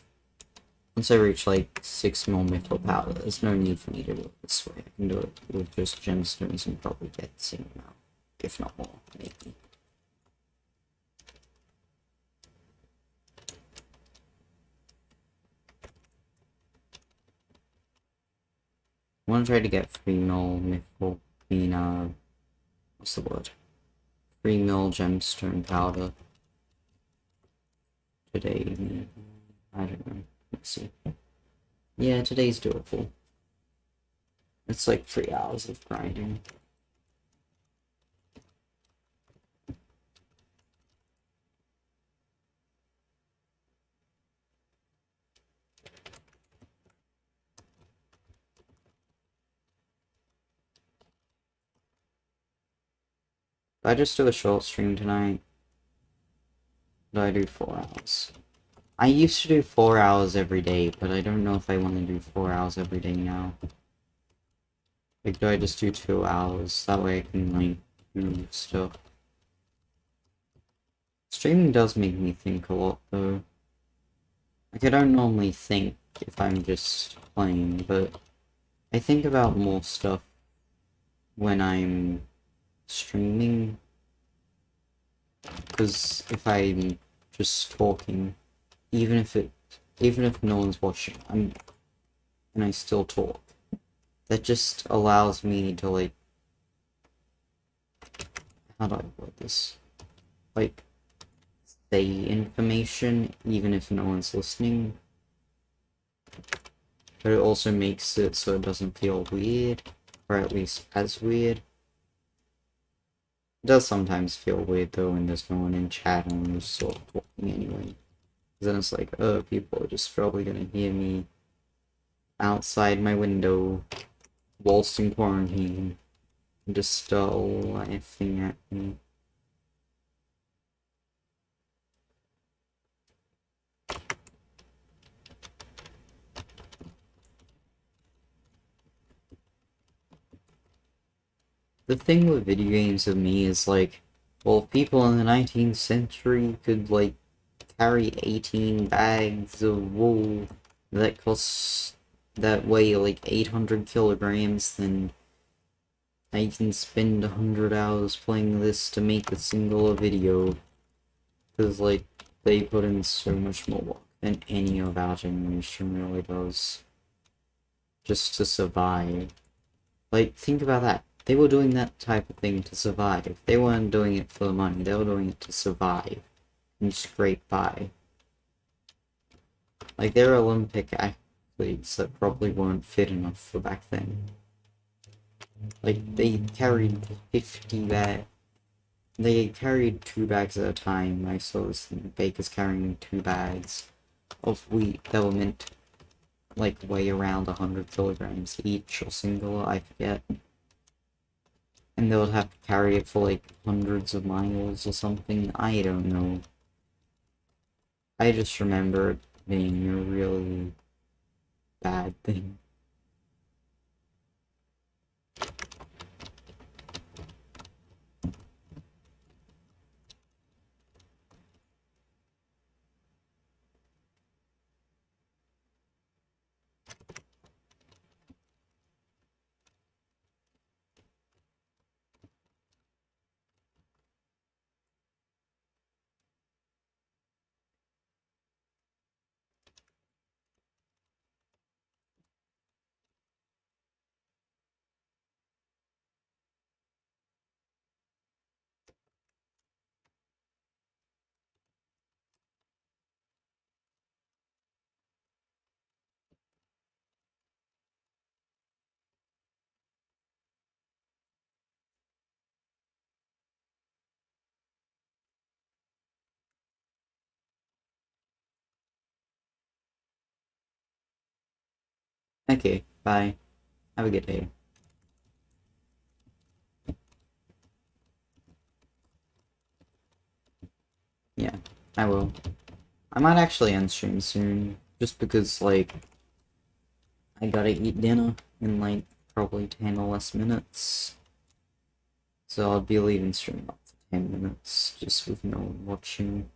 A: once I reach like 6 more mythical powder, there's no need for me to do it this way. I can do it with just gemstones and probably get the same amount, if not more, maybe. I want to try to get 3 mil mythical, what's the word? 3 mil gemstone powder today, maybe. I don't know. Let's see. Yeah, today's doable. It's like 3 hours of grinding. Did I just do a short stream tonight? Did I do 4 hours? I used to do 4 hours every day, but I don't know if I want to do 4 hours every day now. Like, do I just do 2 hours? That way I can, like, do stuff. Streaming does make me think a lot, though. Like, I don't normally think if I'm just playing, but I think about more stuff when I'm streaming. Because if I'm just talking, even if no one's watching, and I still talk, that just allows me to, like, how do I word this? Like, say information even if no one's listening. But it also makes it so it doesn't feel weird, or at least as weird. It does sometimes feel weird though when there's no one in chat and I'm just sort of talking anyway. Because then it's like, oh, people are just probably gonna hear me outside my window whilst in quarantine and just laughing at me. The thing with video games of me is like, well, people in the 19th century could like carry 18 bags of wool that weigh like 800 kilograms, then I can spend 100 hours playing this to make a single video. Because like, they put in so much more work than any of our generation really does. Just to survive. Like, think about that. They were doing that type of thing to survive. They weren't doing it for the money, they were doing it to survive. And scrape by. Like, there are Olympic athletes that probably weren't fit enough for back then. Like, they carried 50 bags. They carried 2 bags at a time. I saw this thing, bakers carrying 2 bags of wheat that were meant to, like, weigh around 100 kilograms each or single, I forget. And they would have to carry it for like hundreds of miles or something. I don't know. I just remember it being a really bad thing. Okay, bye. Have a good day. Yeah, I will. I might actually end stream soon, just because, like, I gotta eat dinner in, like, probably 10 or less minutes. So I'll be leaving stream up for 10 minutes, just with no one watching.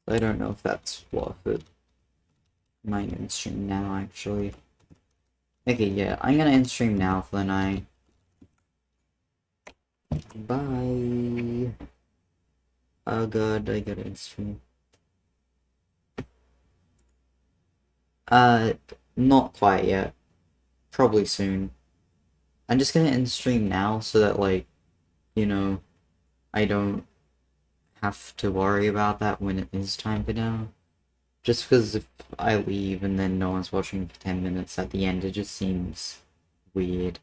A: I don't know if that's worth it. I might end stream now, actually. Okay, yeah, I'm gonna end stream now for the night. Bye. Oh god, I gotta end stream. Not quite yet. Probably soon. I'm just gonna end stream now so that, like, you know, I don't have to worry about that when it is time for dinner. Just because if I leave and then no one's watching for 10 minutes at the end, it just seems weird.